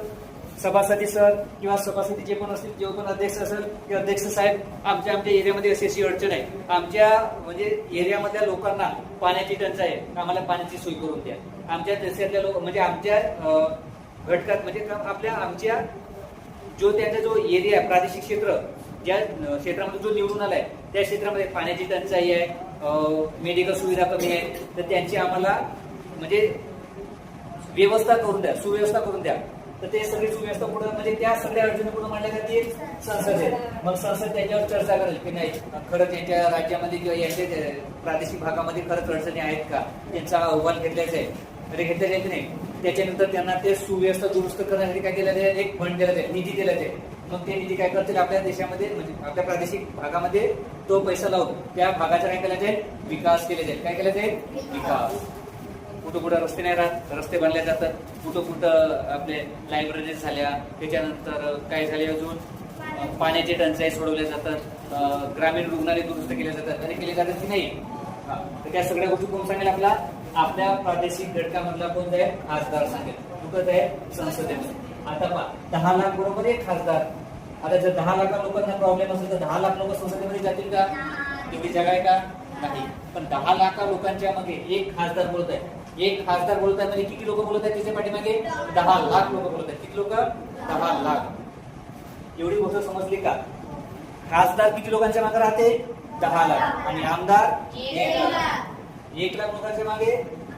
सभासदी सर किंवा सभासदी जे पण असतील, जे पण अध्यक्ष असेल किंवा अध्यक्ष साहेब, आमच्या एरियामध्ये अशी अडचण आहे, आमच्या म्हणजे एरियामधल्या लोकांना पाण्याची टंचाई आहे, आम्हाला पाण्याची सोय करून द्या. आमच्या देशातल्या लोक म्हणजे आमच्या घटकात म्हणजे आमच्या जो त्यांचा जो एरिया प्रादेशिक क्षेत्र ज्या क्षेत्रामध्ये जो निवडून आलाय त्या क्षेत्रामध्ये पाण्याची टंचाई आहे, मेडिकल सुविधा कमी आहे, तर त्यांची आम्हाला म्हणजे व्यवस्था करून द्या, सुव्यवस्था करून द्या. तर ते सगळी सुव्यवस्था पुढे म्हणजे त्या सगळ्या अडचणी पुढे मांडल्या जातील संसद आहे. मग संसद त्याच्यावर चर्चा करेल की नाही खरंच यांच्या राज्यामध्ये किंवा यांच्या प्रादेशिक भागामध्ये खरंच अडचणी आहेत का, त्यांचा अहवाल घेतल्याचा आहे, अरे घेतल्या जायचं नाही. त्याच्यानंतर त्यांना ते सुव्यवस्था दुरुस्त करण्यासाठी काय केलं जाईल, एक फंड दिला जाईल, निधी दिला जाईल. मग ते निधी काय करतील, आपल्या देशामध्ये म्हणजे आपल्या प्रादेशिक भागामध्ये तो पैसा लावून त्या भागाचा काय केला जाईल, विकास केला जाईल. काय केला जाईल, विकास. कुठं कुठं रस्ते नाही राहत, रस्ते बांधले जातात. कुठं कुठं आपले लायब्ररीज झाल्या, त्याच्यानंतर काय झाले अजून पाण्याची टंचाई सोडवल्या जातात, ग्रामीण रुग्णालय दुरुस्त केले जातात, आणि केले जातात की नाही. तर त्या सगळ्या गोष्टी कोण सांगेल, आपल्या प्रादेशिक घटकामधला कोण आहे, खासदार सांगेल. कुठं आहे, संसदेमध्ये. आता पहा 10 लाख बरोबर एक खासदार. आता जर 10 लाख लोकांना प्रॉब्लेम असेल तर 10 लाख लोक संसदेमध्ये जातील का, तेवढी जागा आहे का, नाही. पण 10 लाख लोकांच्या मागे एक खासदार बोलत आहे. एक खासदार बोलत आहे म्हणजे किती लोक बोलत आहेत त्याच्या पाठीमागे, 10 लाख लोक बोलत आहेत. किती लोक, 10 लाख. एवढी गोष्ट समजली का. खासदार किती लोकांच्या मागे राहते, 10 लाख. आणि आमदार 1 लाख. 1 लाख लोकांच्या मागे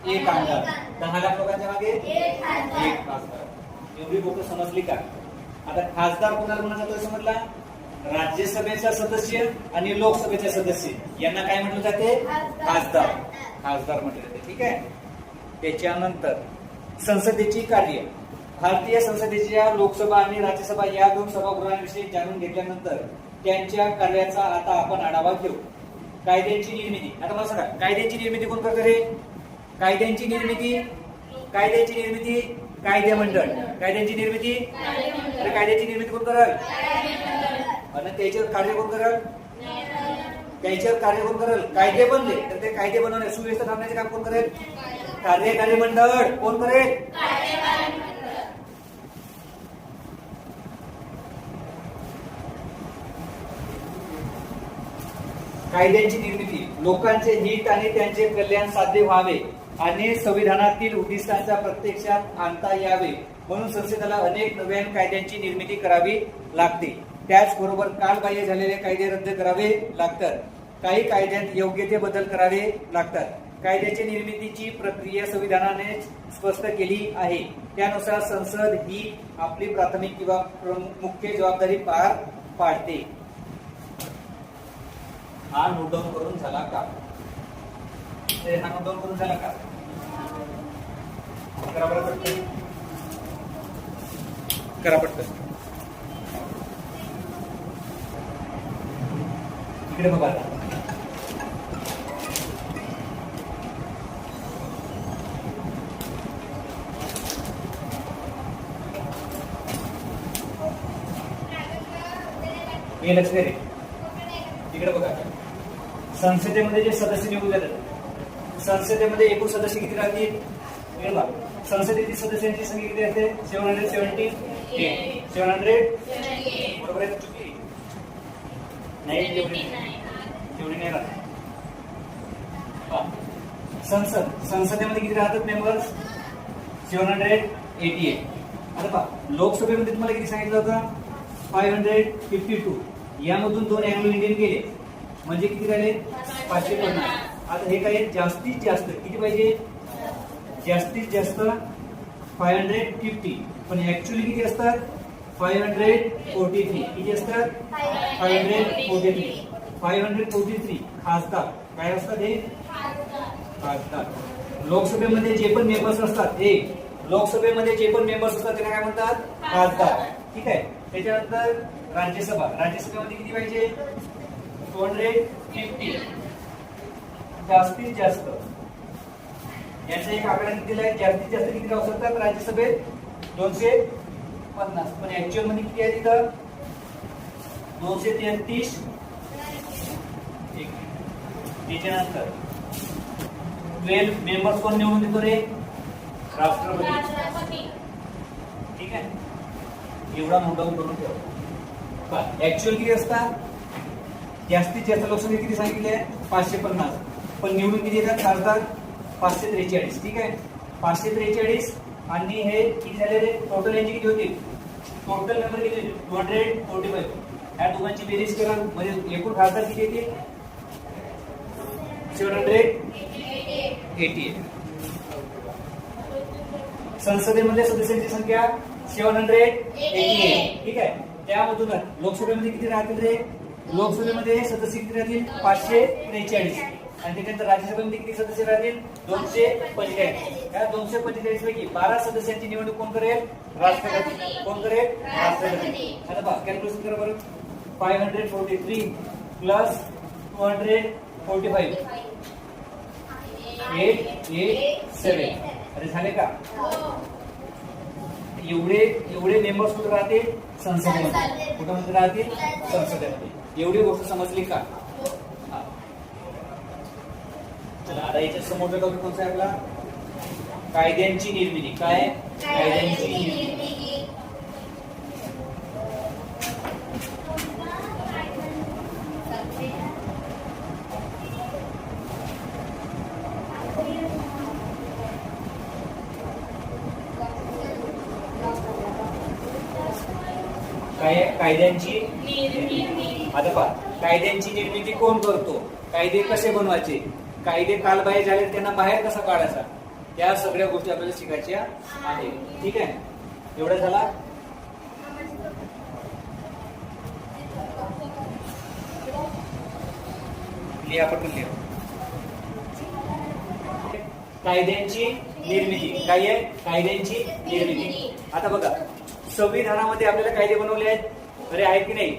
एक आमदार, 10 लाख लोकांच्या मागे एक खासदार. एवढी गोष्ट समजली का. आता खासदार कोणाला म्हणा जातो समजला, राज्यसभेचा सदस्य आणि लोकसभेचे सदस्य यांना काय म्हटलं जाते, खासदार. खासदार म्हटलं जाते. ठीक आहे. त्याच्यानंतर संसदेची कार्य. भारतीय संसदेच्या लोकसभा आणि राज्यसभा या 2 सभागृहांविषयी जाणून घेतल्यानंतर त्यांच्या कार्याचा आता आपण आढावा घेऊ. कायद्यांची निर्मिती. आता मला सांगा, कायद्यांची निर्मिती कोण करतं रे, कायद्यांची निर्मिती कायदे मंडळ. कायद्यांची निर्मिती, अरे कायद्याची निर्मिती कोण करल, आणि त्याच्यावर कार्य कोण करल, कायदे बनले तर ते कायदे बनवणे, सुव्यवस्था ठेवण्याचे काम कोण करेल, कार्यकारी मंडळ. कोण करेल, कायद्यांची निर्मिती. लोकांचे हित आणि त्यांचे कल्याण साध्य व्हावे आणि संविधानातील उद्दिष्टांचा प्रत्यक्षात आणता यावे म्हणून संसदेला अनेक नव्या कायद्यांची निर्मिती करावी लागते. त्याचबरोबर कालबाह्य झालेले कायदे रद्द करावे लागतात. काही कायद्यात योग्य ते बदल करावे लागतात. कायद्याच्या निर्मितीची प्रक्रिया संविधानाने स्पष्ट केली आहे. त्यानुसार संसद ही आपली प्राथमिक किंवा मुख्य जबाबदारी पार पाडते. हा नोट डाऊन करून झाला का, हा नोट डाऊन करून झाला का, करा बरं पटकन, करा पटकन. इकडे बघा आता. हे लक्ष दे रे, इकडे बघा. संसदेमध्ये जे सदस्य निवडून जातात, संसदेमध्ये एकूण सदस्य किती राहतील, संसदेतील सदस्यांची संख्या किती असते, 770. 700 बरोबर आहे. चुकी नाही, तेवढी नाही राहत. संसदेमध्ये किती राहतात मेंबर्स, 788. आता पहा, लोकसभेमध्ये तुम्हाला किती सांगितलं होतं, 552. यामधून 2 अँग्लो इंडियन गेले म्हणजे किती राहिले, 550. आता हे काय, जास्तीत जास्त किती पाहिजे, जास्तीत जास्त 550. पण ऍक्च्युअली किती असतात, 543. किती असतात, 543. 543 खासदार काय असतात, हे खासदार. लोकसभेमध्ये जे पण मेंबर्स असतात, लोकसभेमध्ये जे पण मेंबर्स असतात त्यांना काय म्हणतात, खासदार. ठीक आहे. त्याच्यानंतर राज्यसभेमध्ये किती पाहिजे, 250. जास्तीत जास्त याचा एक आकडा किती दिलाय, जास्तीत जास्त किती राहू शकतात राज्यसभेत, 250. पण ऍक्च्युअल मध्ये किती आहे तिथं, 233. त्याच्यानंतर 12 मेंबर्स कोण निवडून देतो रे, राष्ट्रपती. ठीक आहे, एवढा नोट डाऊन करून ठेवा. ऍक्च्युअल किती असतात, जास्तीत जास्त लोकसंख्या किती सांगितली आहे 550, पण निवडून किती येतात खासदार 543. ठीक आहे, 543 आणि हे किती झाले रे, टोटल यांची किती होती, टोटल नंबर किती 245. ह्या दोघांची बेरीज करा म्हणजे एकूण खासदार किती येतील 788. संसदेमध्ये सदस्यांची संख्या 788. ठीक आहे, त्यामधूनच लोकसभेमध्ये किती राहतील रे, लोकसभेमध्ये सदस्य किती राहतील 543 आणि त्याच्यानंतर राज्यसभेमध्ये किती सदस्य राहतील 245. या 245 पैकी 12 सदस्यांची निवडणूक कोण करेल, राष्ट्रपती. कोण करेल, राष्ट्रपती. आता बघा कॅल्क्युलेशन करा बरं, 543 प्लस 245 887. अरे झाले का, एवढे मेंबर्स कुठे राहतील संसदेमध्ये, कुठे राहतील संसदेमध्ये. एवढी गोष्ट समजली का. चला आता याच्या समोरचा टॉपिक कोणता आहे आपला, कायद्यांची निर्मिती. काय, कायद्यांची निर्मिती. कायद्यांची निर्मिती. आता पहा, कायद्यांची निर्मिती कोण करतो, कायदे कसे बनवायचे, कायदे कालबाह्य झाले त्यांना बाहेर कसा काढायचा, या सगळ्या गोष्टी आपल्याला शिकायच्या आहे. ठीक आहे, एवढा झाला. लिहा पटकन लिहा. कायद्यांची निर्मिती. काय आहे, कायद्यांची निर्मिती. आता बघा संविधानामध्ये आपल्याला कायदे बनवले आहेत, अरे आहेत की नाही.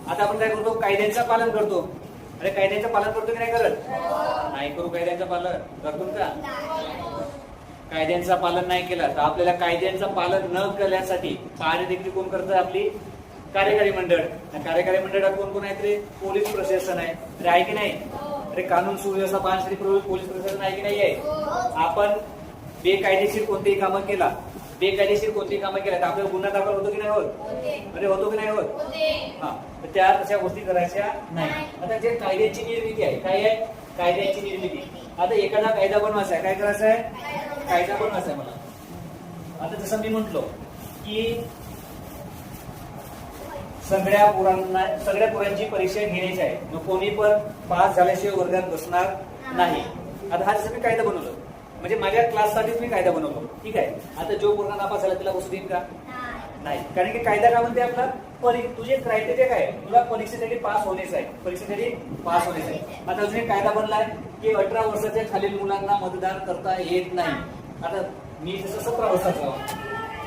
आता आपण काय करतो, कायद्यांचं पालन करतो. अरे कायद्यांचं पालन करतो की नाही करत, नाही करू. कायद्यांचं पालन करतो का, कायद्यांचं पालन नाही केलं तर आपल्याला कायद्यांचं पालन न केल्यासाठी कार्यदेखील कोण करतं, आपली कार्यकारी मंडळ. कार्यकारी मंडळात कोण कोण आहेत रे, पोलीस प्रशासन आहे. अरे आहे की नाही, अरे कानून सुव्यवस्था पाहण्यासाठी पोलीस प्रशासन आहे की नाही आहे. आपण बेकायदेशीर कोणतेही कामं केला, बेकायदेशीर कोणतेही कामं केल्या तर आपल्याला गुन्हा दाखल होतो की नाही होत, अरे होतो की नाही होत. हा, तर त्या तशा गोष्टी करायच्या नाही. आता जे कायद्याची निर्मिती आहे, काय आहे कायद्याची निर्मिती. आता एखादा कायदा बनवायचा आहे, काय करायचं आहे, कायदा बनवायचा आहे मला. आता जसं मी म्हंटलो की सगळ्या पोरांची परीक्षा घ्यायची आहे, मग कोणी पण पास झाल्याशिवाय वर्गात बसणार नाही. आता हा जसं मी कायदा बनवलं म्हणजे माझ्या क्लाससाठीच मी कायदा बनवलो. ठीक आहे, आता जो पोरगा नापास झाला त्याला बसू देईन का, नाही. कारण की कायदा काय म्हणते आपला, तुझे क्रायटेरिया काय, तुला परीक्षेसाठी पास होण्याचं आहे, परीक्षेसाठी पास होण्याचं आहे. आता अजून एक कायदा बनलाय की 18 वर्षाच्या खालील मुलांना मतदान करता येत नाही. आता मी जसं 17 वर्षाचा,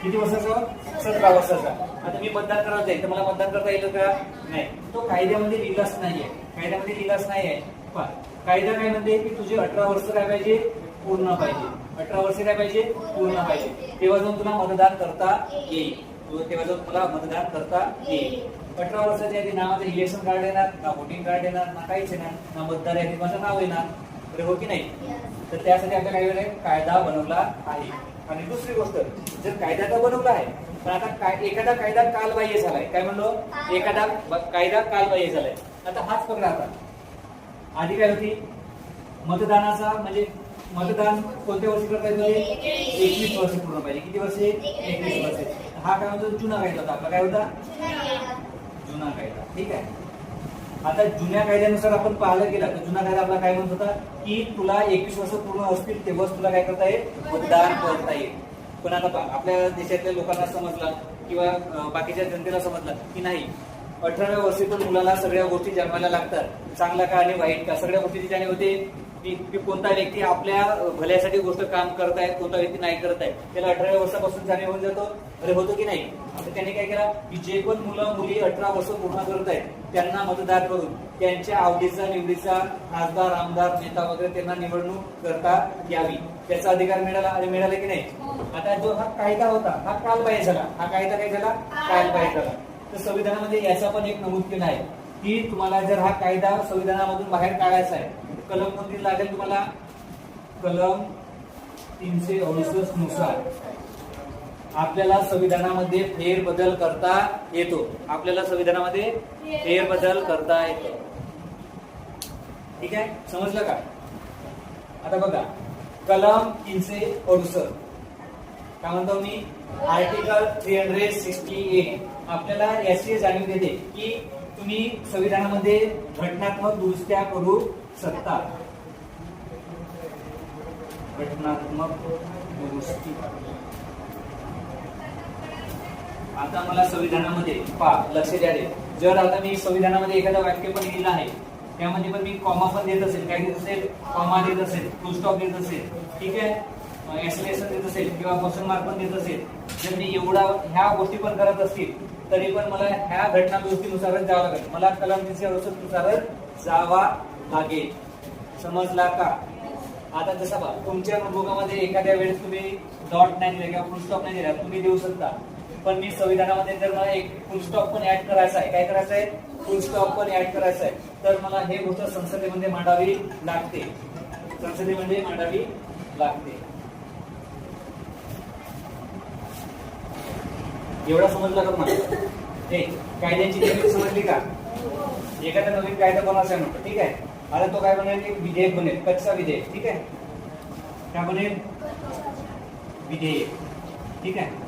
किती वर्षाचा, 17 वर्षाचा. आता मी मतदान करायला जाईल तर मला मतदान करता येईल का, नाही. तो कायद्यामध्ये लिहिलाच नाहीये, कायद्यामध्ये लिहिलाच नाहीये. कायदा काय म्हणते की तुझे 18 वर्ष काय पाहिजे, पूर्ण पाहिजे. 18 वर्ष काय पाहिजे, पूर्ण पाहिजे. तेव्हा जाऊन तुला मतदान करता येईल, तेव्हा जाऊन तुला मतदान करता येईल. 18 वर्षाच्या आधी ना माझं इलेक्शन कार्ड येणार, ना वोटिंग कार्ड येणार, ना काहीच येणार, ना मतदार यादीत माझं नाव येणार. तर हो की नाही. तर त्यासाठी आपल्या काय वेळ कायदा बनवला आहे. आणि दुसरी गोष्ट, जर कायदा तर बनवला आहे पण आता एखादा कायदा कालबाह्य झालाय, काय म्हणलो, एखादा कायदा कालबाह्य झालाय. आता हाच पकडा. आता आधी काय होती, मतदानाचा म्हणजे मतदान कोणत्या वर्षी करता येते, 21 वर्ष पूर्ण पाहिजे. किती वर्षे, 21 वर्षे. हा काय होता, जुना कायदा होता आपला. काय होता, जुना कायदा. ठीक आहे, आता जुन्या कायद्यानुसार आपण पाहायला गेला तर जुना कायदा आपला काय म्हणत होता की तुला 21 वर्ष पूर्ण असतील तेव्हाच तुला काय करता येईल, मतदान करता येईल. पण आता आपल्या देशातल्या लोकांना समजलं किंवा बाकीच्या जनतेला समजलं की नाही, 18व्या वर्षी पण मुलाला सगळ्या गोष्टी जन्मायला लागतात, चांगला का आणि वाईट का, सगळ्या गोष्टीची जाणीव होते की कोणता व्यक्ती आपल्या भल्यासाठी गोष्ट काम करत आहे, कोणता व्यक्ती नाही करत आहे, त्याला 18व्या वर्षापासून जाणीव होऊन जातो. अरे होतो की नाही. आता त्यांनी काय केलं की जे पण मुलं मुली 18 वर्ष पूर्ण करत आहेत त्यांना मतदार करून त्यांच्या आवडीचा निवडीचा खासदार, आमदार, नेता वगैरे त्यांना निवडणूक करता यावी, त्याचा अधिकार मिळाला. अरे मिळाला की नाही. आता जो हा कायदा होता हा कालबाह्य झाला. हा कायदा काय झाला, कालबाह्य झाला. तर संविधानामध्ये याचा पण एक नमूद केला आहे की तुम्हाला जर हा कायदा संविधानामधून बाहेर काढायचा आहे, कलम कोणती लागेल तुम्हाला, कलम 368 नुसार आपल्याला संविधानामध्ये फेरबदल करता येतो. आपल्याला संविधानामध्ये फेरबदल करता येतो. ठीक आहे, समजलं का? आता बघा, कलम 368 काय म्हणतो मी, आर्टिकल 360A आपल्याला याची जाणीव देते की तुम्ही संविधानामध्ये घटनात्मक दुरुस्त्या करू शकता. घटनात्मक दुरुस्ती. आता मला संविधानामध्ये लक्ष द्या रे, जर आता मी संविधानामध्ये एखादं वाक्य पण लिहिलं आहे, त्यामध्ये पण मी कॉमा पण देत असेल, काय देत असेल, कॉमा देत असेल, फुल स्टॉप देत असेल, ठीक आहे, एक्सक्लेमेशन देत असेल किंवा क्वेश्चन मार्क पण देत असेल, जर मी एवढा ह्या गोष्टी पण करत असतील तरी पण मला ह्या घटना दुरुस्तीनुसारच जावं लागेल. मला कलम 368 नुसारच जावा लागेल. समजला का? आता जसं बघा, तुमच्या नोटबुकामध्ये एखाद्या वेळेस तुम्ही डॉट नाही दिला किंवा फुल स्टॉप नाही दिला, तुम्ही देऊ शकता. पण मी संविधानामध्ये जर मला एक फुल स्टॉप पण ऍड करायचा आहे, काय करायचं आहे, फुल स्टॉप पण ऍड करायचं आहे, तर मला हे गोष्ट संसदेमध्ये मांडावी लागते. संसदेमध्ये मांडावी लागते. एवढा समजला का तुम्हाला? कायद्याची निर्मिती समजली का? एखादा नवीन कायदा बनवायचा आहे म्हणतो, ठीक आहे. आता तो काय बनेल, एक विधेयक बनेल, कच्चा विधेयक, ठीक आहे. काय बनेल, विधेयक, ठीक आहे.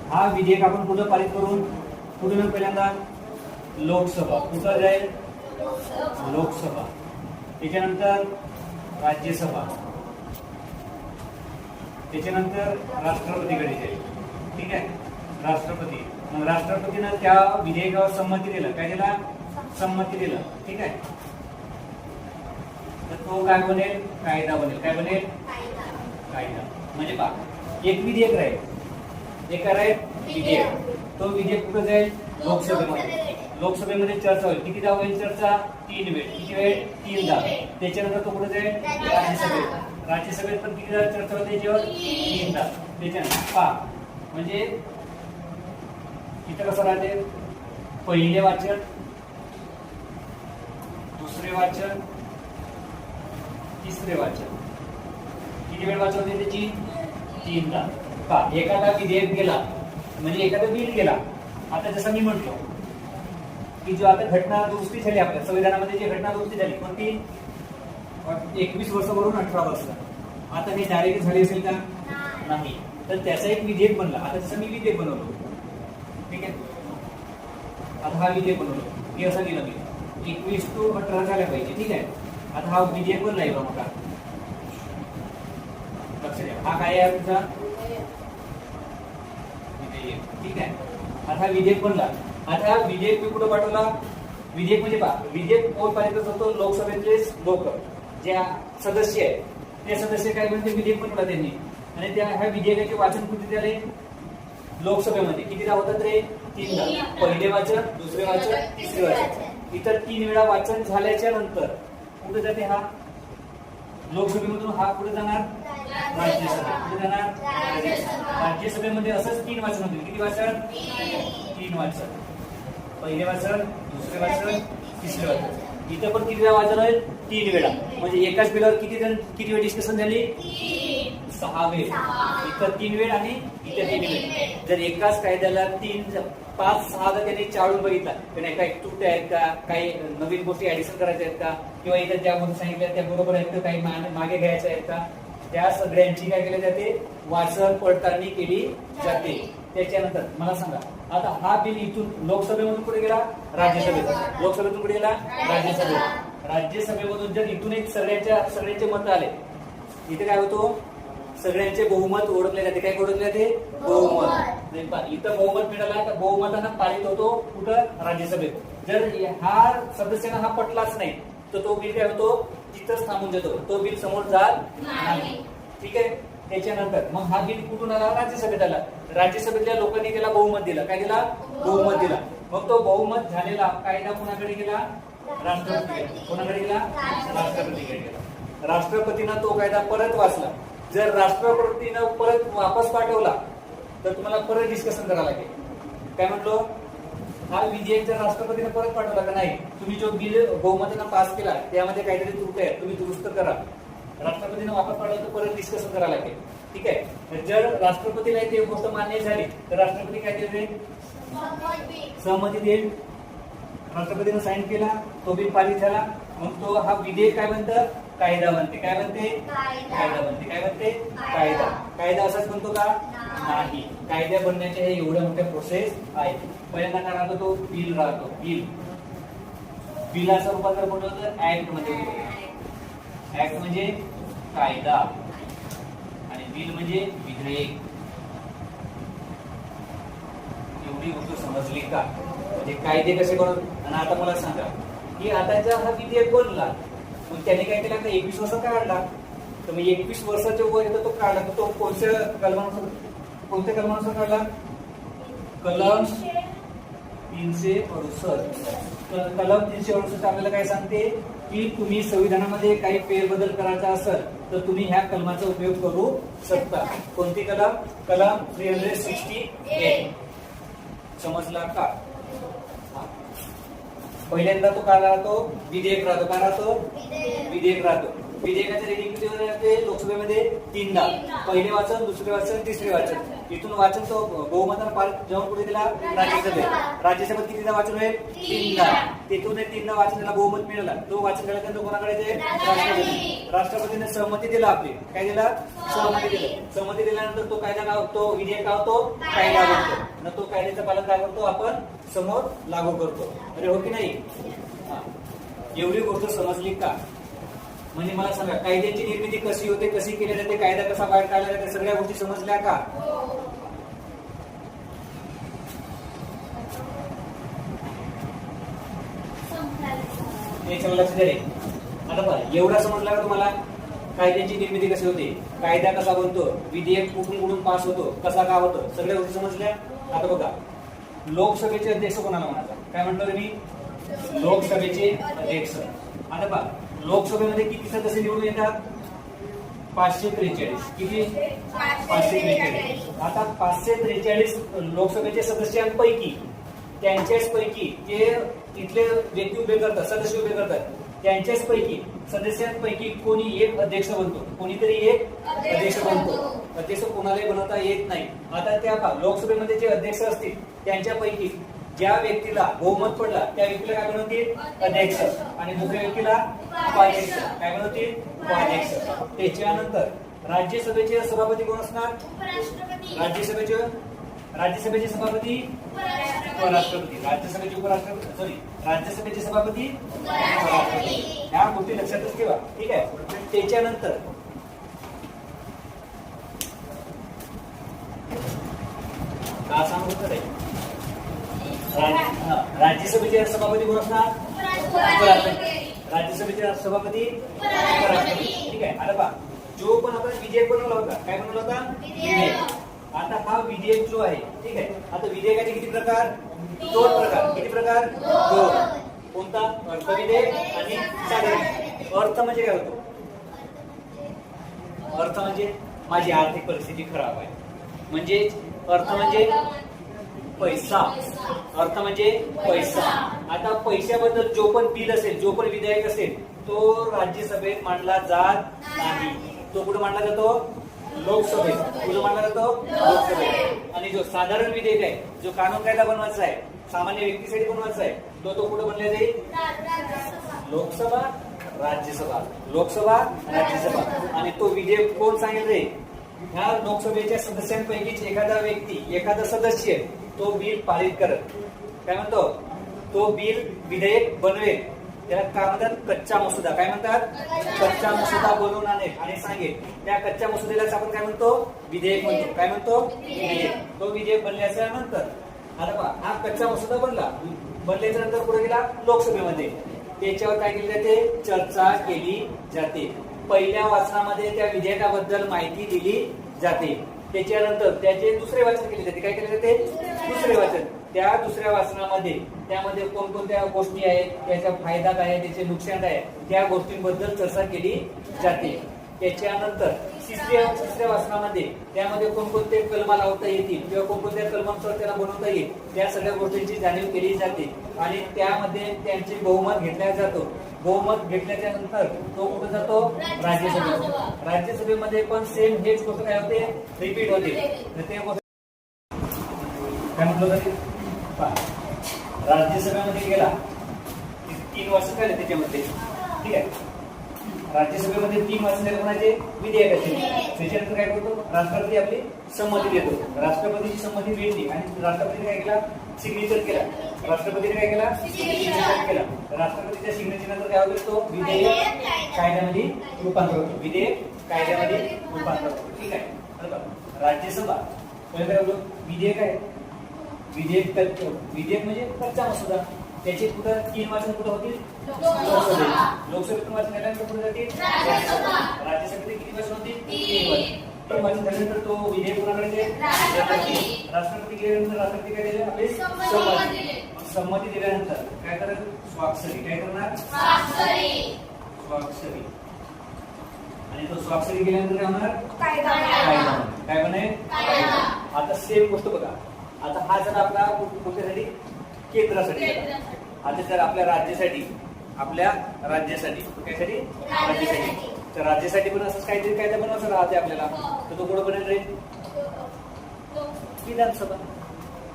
हा विधेयक आपण कुठं पारित करून, कुठून पहिल्यांदा लोकसभा, कुठं जाईल, लोकसभा, त्याच्यानंतर राज्यसभा, त्याच्यानंतर राष्ट्रपतीकडे जाईल, ठीक आहे, राष्ट्रपती. मग राष्ट्रपतीनं त्या विधेयकावर संमती दिलं, काय दिला, संमती दिलं, ठीक आहे. तर तो काय बनेल, कायदा बनेल. काय बनेल, कायदा. म्हणजे पहा, एक विधेयक राहील, एक राहील विधेयक. तो विधेयक कुठं जाईल, लोकसभेमध्ये. लोकसभेमध्ये चर्चा होईल. कितीदा होईल चर्चा, 3 वेळ. किती वेळ, 3दा. त्याच्यानंतर तो कुठं जाईल, राज्यसभेत. राज्यसभेत पण कितीदा चर्चा होते, त्याच्यावर 3दा. त्याच्यानंतर पहा, म्हणजे इथं कसं राहते, पहिले वाचन, दुसरे वाचन, तिसरे वाचन. किती वेळ वाचन होते त्याची, 3दा. का एखादा विधेयक गेला म्हणजे एखादा बिल गेला. आता जसं मी म्हटलो की जो आता घटना दुरुस्ती झाली आपल्या संविधानामध्ये, जी घटना दुरुस्ती झाली कोणती, 21 वर्षावरून 18 वर्ष. आता हे डायरेक्ट झाली असेल का, नाही. तर त्याचा एक विधेयक बनला. आता जसं मी विधेयक बनवलो, ठीक आहे. आता हा विधेयक बनवलो, हे असं केलं मी, 21 to 18 झाल्या पाहिजे, ठीक आहे. आता हा विधेयक बनला आहे बघा, लक्ष द्या. हा काय आहे तुझा विधेयक, ठीक आहे. आता हा विधेयक बनला. आता हा विधेयक मी कुठं पाठवला, विधेयक म्हणजे पहा, विधेयक कोण पारित होतो, लोकसभेतले लोक, जे सदस्य आहेत ते सदस्य काय म्हणते, विधेयक बनवला त्यांनी. आणि त्या ह्या विधेयकाचे वाचन कुठे झाले, लोकसभेमध्ये. कितीदा होतात रे, 3दा. पहिले वाचन, दुसरे वाचन, तिसरे वाचन. इतर 3 वेळा वाचन झाल्याच्या नंतर कुठे जाते, हा लोकसभेमधून हा कुठे जाणार, राज्यसभेत. कुठे जाणार, राज्यसभेमध्ये. असंच 3 वाचन होतील. किती वाचन, 3 वाचन. पहिले वाचन, दुसरे वाचन, तिसरे वाचन. इथं पण किती वेळा वाचन होईल, 3 वेळा. म्हणजे एकाच बिलावर किती वेळ डिस्कशन झाली, 6 वेळ. इथं 3 वेळ आणि इथे 3 वेळ. जर एकाच कायद्याला 5-6 त्यांनी चाळून बघितला, त्यांनी काही त्रुटी आहेत का, काही नवीन गोष्टी ऍडिशन करायच्या आहेत का, किंवा इथं ज्या गोष्टी सांगितल्या त्या बरोबर आहेत का, काही मागे घ्यायच्या आहेत का, त्या सगळ्यांची काय केली जाते, वाचन पडताळणी केली जाते. त्याच्यानंतर मला सांगा, आता हा बिल इथून लोकसभेमधून कुठे गेला, राज्यसभेत. लोकसभेतून कुठे गेला, राज्यसभेत. राज्यसभेमधून जर इथून एक सगळ्यांचे मत आले, इथे काय होतो, सगळ्यांचे बहुमत ओळखले जाते. काय ओळखले जाते, बहुमत. इथं बहुमत मिळाला तर बहुमतानं पारित होतो कुठं, राज्यसभेत. जर हा सदस्यांना हा पटलाच नाही तर तो बिल काय होतो, तिथंच थांबून जातो, तो बिल समोर जात नाही, ठीक आहे. त्याच्यानंतर मग हा बिल कुठून आला, राज्यसभेत आला. राज्यसभेतल्या लोकांनी त्याला बहुमत दिलं. काय दिला, बहुमत दिला. मग तो बहुमत झालेला कायदा कुणाकडे गेला, राष्ट्रपतीकडे. कोणाकडे गेला, राष्ट्रपतीकडे गेला. राष्ट्रपतीनं तो कायदा परत वाचला. जर राष्ट्रपतीनं परत वापस पाठवला तर तुम्हाला परत डिस्कशन करावं लागेल. काय म्हटलो, हा विधेयक जर राष्ट्रपतीने परत पाठवला का नाही, तुम्ही जो बिल बहुमतानं पास केला त्यामध्ये काहीतरी त्रुटी आहे, तुम्ही दुरुस्त करा. राष्ट्रपतीने वापर पाडला तर परत डिस्कशन करायला लागेल. ठीक आहे. तर जर राष्ट्रपतीला ती गोष्ट मान्य झाली तर राष्ट्रपती काय देईल? सहमती देईल. राष्ट्रपतीने साईन केला, तो बिल पारित झाला, मग तो हा विधेयक काय म्हणतं? कायदा बनते. काय बनते? कायदा बनते. काय बनते? कायदा. कायदा असाच बनतो का? नाही. कायदा बनण्याच्या हे एवढ्या मोठ्या प्रोसेस आहेत. पहिल्यांदा काय राहतो? तो बिल राहतो. बिल. बिलाचं रूपांतर कोण होतं? ऍक्ट मध्ये होतं. ऍक्ट म्हणजे कायदा आणि बिल म्हणजे विधेयक. एवढी गोष्ट समजली का? म्हणजे कायदे कसे बनवतात. आणि आता मला सांगा की आता जर हा विधेयक बनला मग त्याने काय केलं? 21 वर्ष काढला. तर मग 21 वर्षाच्या वर येतो तो काढला. तर तो कोणत्या कलमानुसार काढला? कलम 368. कलम 368 आपल्याला काय सांगते की तुम्ही संविधानामध्ये काही फेरबदल करायचा असेल तर तुम्ही ह्या कलमाचा उपयोग करू शकता. कोणती कलम? कलम 368. समजला का? पहिल्यांदा तो काय राहतो? विधेयक राहतो. काय राहतो? विधेयक राहतो. विधेयकाचे रिडिंग किती होते? लोकसभेमध्ये 3दा. पहिले वाचन, दुसरे वाचन, तिसरे वाचन. इथून वाचन तो बहुमताने पारित जेव्हा पुढे दिला राज्यसभेत. राज्यसभेत कितीदा वाचन होईल? 3दा. तिथून 3दा वाचन त्याला बहुमत मिळाला. तो वाचन केल्यानंतर कोणाकडे ते? राष्ट्रपती. राष्ट्रपतीने सहमती दिला आपली. काय दिला? सहमती दिली. सहमती दिल्यानंतर तो कायदा काय होतो? विधेयक काय होतो? कायदा बनतो. न तो कायद्याचं पालन काय करतो? आपण समोर लागू करतो. अरे हो की नाही? एवढी गोष्ट समजली का? म्हणजे मला सांगा कायद्याची निर्मिती कशी होते, कशी केली जाते, कायदा कसा बाहेर काढला जाते, सगळ्या गोष्टी समजल्या का? हे लक्ष द्या रे. आता पहा एवढा समजला का तुम्हाला? कायद्याची निर्मिती कशी होते, कायदा कसा बनतो, विधेयक कुठून पास होतो, कसा का होतो, सगळ्या गोष्टी समजल्या. आता बघा लोकसभेचे अध्यक्ष कोणाला म्हणायचा? काय म्हटलं मी? लोकसभेचे अध्यक्ष. आता पहा लोकसभेमध्ये किती सदस्य निवडून येतात? 543. किती? 543. आता 543 लोकसभेच्या सदस्यांपैकी त्यांच्याच पैकी जे इथले व्यक्ती उभे करतात, सदस्य उभे करतात, त्यांच्याच पैकी सदस्यांपैकी कोणी एक अध्यक्ष बनतो. कोणीतरी एक अध्यक्ष बनतो. अध्यक्ष कोणालाही बनवता येत नाही. आता त्या लोकसभेमध्ये जे अध्यक्ष असतील त्यांच्यापैकी ज्या व्यक्तीला बहुमत पडला त्या व्यक्तीला काय बनवतील? अध्यक्ष. आणि दुसऱ्या व्यक्तीला उपाध्यक्ष. काय बनवतील? उपाध्यक्ष. त्याच्यानंतर राज्यसभेचे सभापती कोण असणार? राज्यसभेचे सभापती उपराष्ट्रपती. राज्यसभेचे उपराष्ट्रपती सॉरी राज्यसभेचे सभापती उपराष्ट्रपती. ह्या गोष्टी लक्षातच ठेवा. ठीक आहे. त्याच्यानंतर का सांगू काय? राज्यसभेचे सभापती कोण असणार? उपराष्ट्रपती. राज्यसभेचे सभापती उपराष्ट्रपती. ठीक आहे. आता पहा जो पण आपण विधेयक बनवला होता, काय बनवला होता? विधेयक. आता हा विधेयक जो आहे, ठीक आहे, आता विधेयकाचे किती प्रकार? 2 प्रकार. किती प्रकार? 2. कोणता? अर्थ विधेयक आणि साधारण. अर्थ म्हणजे काय होतो? अर्थ म्हणजे माझी आर्थिक परिस्थिती खराब आहे, म्हणजे अर्थ म्हणजे पैसा. अर्थ म्हणजे पैसा. आता पैशाबद्दल जो पण बिल असेल, जो पण विधेयक असेल, तो राज्यसभेत मांडला जात नाही. तो कुठे मांडला जातो? लोकसभेत. कुठे मांडला जातो? लोकसभेत. आणि जो साधारण विधेयक आहे, जो कानून कायदा बनवायचा आहे, सामान्य व्यक्तीसाठी बनवायचा आहे, तो कुठे बनला जाईल? लोकसभा, राज्यसभा. लोकसभा, राज्यसभा. आणि तो विधेयक कोण सांगितले? ह्या लोकसभेच्या सदस्यांपैकीच एखादा व्यक्ती, एखादा सदस्य तो बिल पारित करत. काय म्हणतो? तो बिल विधेयक बनवेल. त्याला काय म्हणतात? कच्चा मसुदा. काय म्हणतात? कच्चा मसुदा बनवून आणेल आणि सांगेल. त्या कच्च्या मसुद्यालाच आपण काय म्हणतो? विधेयक म्हणतो. काय म्हणतो? विधेयक. तो विधेयक बनल्याच्या नंतर आता पहा हा कच्चा मसुदा बनल्याच्या नंतर पुढे गेला लोकसभेमध्ये. त्याच्यावर काय केली जाते? चर्चा केली जाते. पहिल्या वाचनामध्ये त्या विधेयकाबद्दल माहिती दिली जाते. त्याच्यानंतर त्याचे दुसरे वाचन केले जाते. काय केले जाते? दुसरे वाचन. त्या दुसऱ्या वाचनामध्ये त्यामध्ये कोणकोणत्या गोष्टी आहेत, त्याचा फायदा काय आहे, त्याचे नुकसान काय आहे, त्या गोष्टींबद्दल चर्चा केली जाते. त्याच्यानंतर तिसऱ्या वाचनामध्ये त्यामध्ये कोणकोणते कलमा लावता येतील किंवा कोणकोणत्या कलमांवर त्याला बनवता येईल, त्या सगळ्या गोष्टींची जाणीव केली जाते आणि त्यामध्ये त्यांचे बहुमत घेतला जातो. बहुमत घेतल्याच्या नंतर तो कुठे जातो राज्यसभेत. राज्यसभेमध्ये पण सेम हेच गोष्ट काय होते रिपीट होते. तर ते गोष्ट काय म्हटलं तरी राज्यसभेमध्ये गेला 3 वर्ष झाले त्याच्यामध्ये. ठीक आहे, राज्यसभेमध्ये 3 वर्ष झाले कोणाचे विधेयकाचे. त्याच्यानंतर काय करतो राष्ट्रपती आपली संमती देतो. राष्ट्रपतीची संमती भेटली आणि राष्ट्रपतीने काय केला सिग्नेचर केला. राष्ट्रपतीने काय केला सिग्नेचर केला. राष्ट्रपतीच्या सिग्नेचर नंतर काय होतो तो विधेयक कायद्यामध्ये रूपांतर होतो. विधेयक कायद्यामध्ये रूपांतर होतो. ठीक आहे, बरोबर. राज्यसभा पहिले काय बोलतो विधेयक आहे. विधेयक म्हणजे कच्चा मसुदा. त्याचे कुठं 3 वर्ष कुठं होतील लोकसभेत. लोकसभेतून वर्ष झाल्यानंतर कुठे जातील राज्यसभेत. किती वर्ष होतील 3 वर्ष. 3 वर्ष झाल्यानंतर तो विधेयक कोणाकडे राष्ट्रपती गेल्यानंतर राष्ट्रपती काय दिले आपले संमती दिल्यानंतर काय करणार स्वाक्षरी. काय करणार स्वाक्षरी. आणि तो स्वाक्षरी केल्यानंतर काय होणार कायदा. काय बनेल कायदा. आता सेम गोष्ट बघा. आता हा जर आपला कुठल्यासाठी केंद्रासाठी. आता जर आपल्या राज्यासाठी राज्यासाठी तर राज्यासाठी पण असंच काहीतरी कायदा बनवायचा राहते आपल्याला. तर तो कुठं बनेल रे विधानसभा.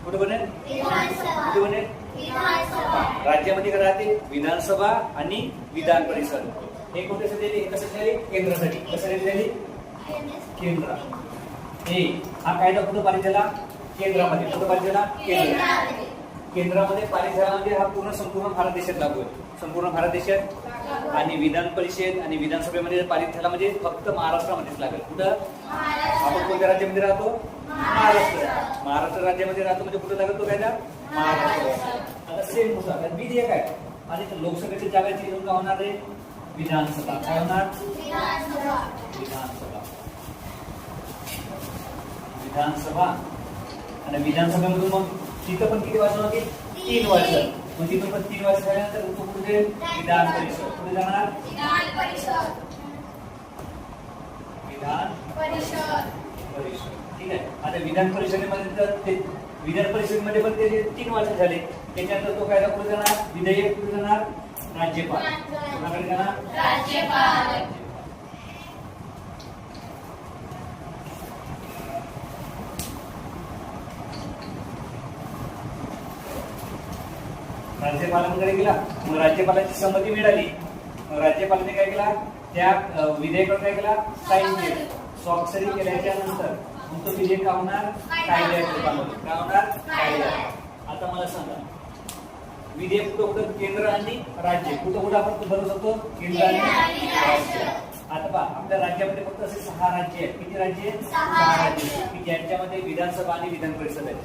कुठं बनेल कुठे बनेल राज्यामध्ये काय राहते विधानसभा आणि विधान परिषद. हे कुठे दिली कसं झाली केंद्रासाठी. कसं झाली केंद्र. हे हा कायदा कुठं पारित झाला केंद्रामध्ये. कुठं पारित झाला केंद्रामध्ये पारित झाला. म्हणजे हा संपूर्ण भारत देशात लागू आहे. संपूर्ण भारत देशात. आणि विधान परिषद आणि विधानसभेमध्ये पारित झाला म्हणजे फक्त महाराष्ट्रामध्येच लागेल. कुठं आपण कोणत्या राज्यामध्ये राहतो महाराष्ट्र. महाराष्ट्र राज्यामध्ये राहतो म्हणजे कुठं लागेल तो कायदा महाराष्ट्र. आता सेम गोष्ट विधेयक आहे. आणि लोकसभेच्या जागाची निवडणूक होणार आहे विधानसभा. काय होणार विधानसभा. आणि विधानसभेमधून मग तिथं पण किती वर्ष होती 3 वर्ष. मग तिथं पण 3 वर्ष झाल्यानंतर तो कुठे विधान परिषद. कुठे जाणार विधान परिषद. ठीक आहे. आता विधान परिषदेमध्ये तर ते विधान परिषदेमध्ये पण त्याचे 3 वर्ष झाले. त्याच्यानंतर तो कायदा कुठे जाणार विधेयक कुठे जाणार राज्यपाल. कोणाकडे जाणार राज्यपाल. राज्यपालांकडे गेला. मग राज्यपालाची संमती मिळाली. मग राज्यपालाने काय केला त्या विधेयकावर काय केला साईन केली. स्वाक्षरी केल्याच्या नंतर मग तो विधेयक काय होणार कायद्याच्या रूपामध्ये. काय होणार कायदा. आता मला सांगा विधेयक कुठं केंद्र आणि राज्य कुठं आपण बनवू शकतो केंद्र आणि राज्य. आता पहा आपल्या राज्यामध्ये फक्त असे 6 राज्य आहेत. किती राज्य आहेत 6 राज्य की ज्यांच्यामध्ये विधानसभा आणि विधान परिषद आहे.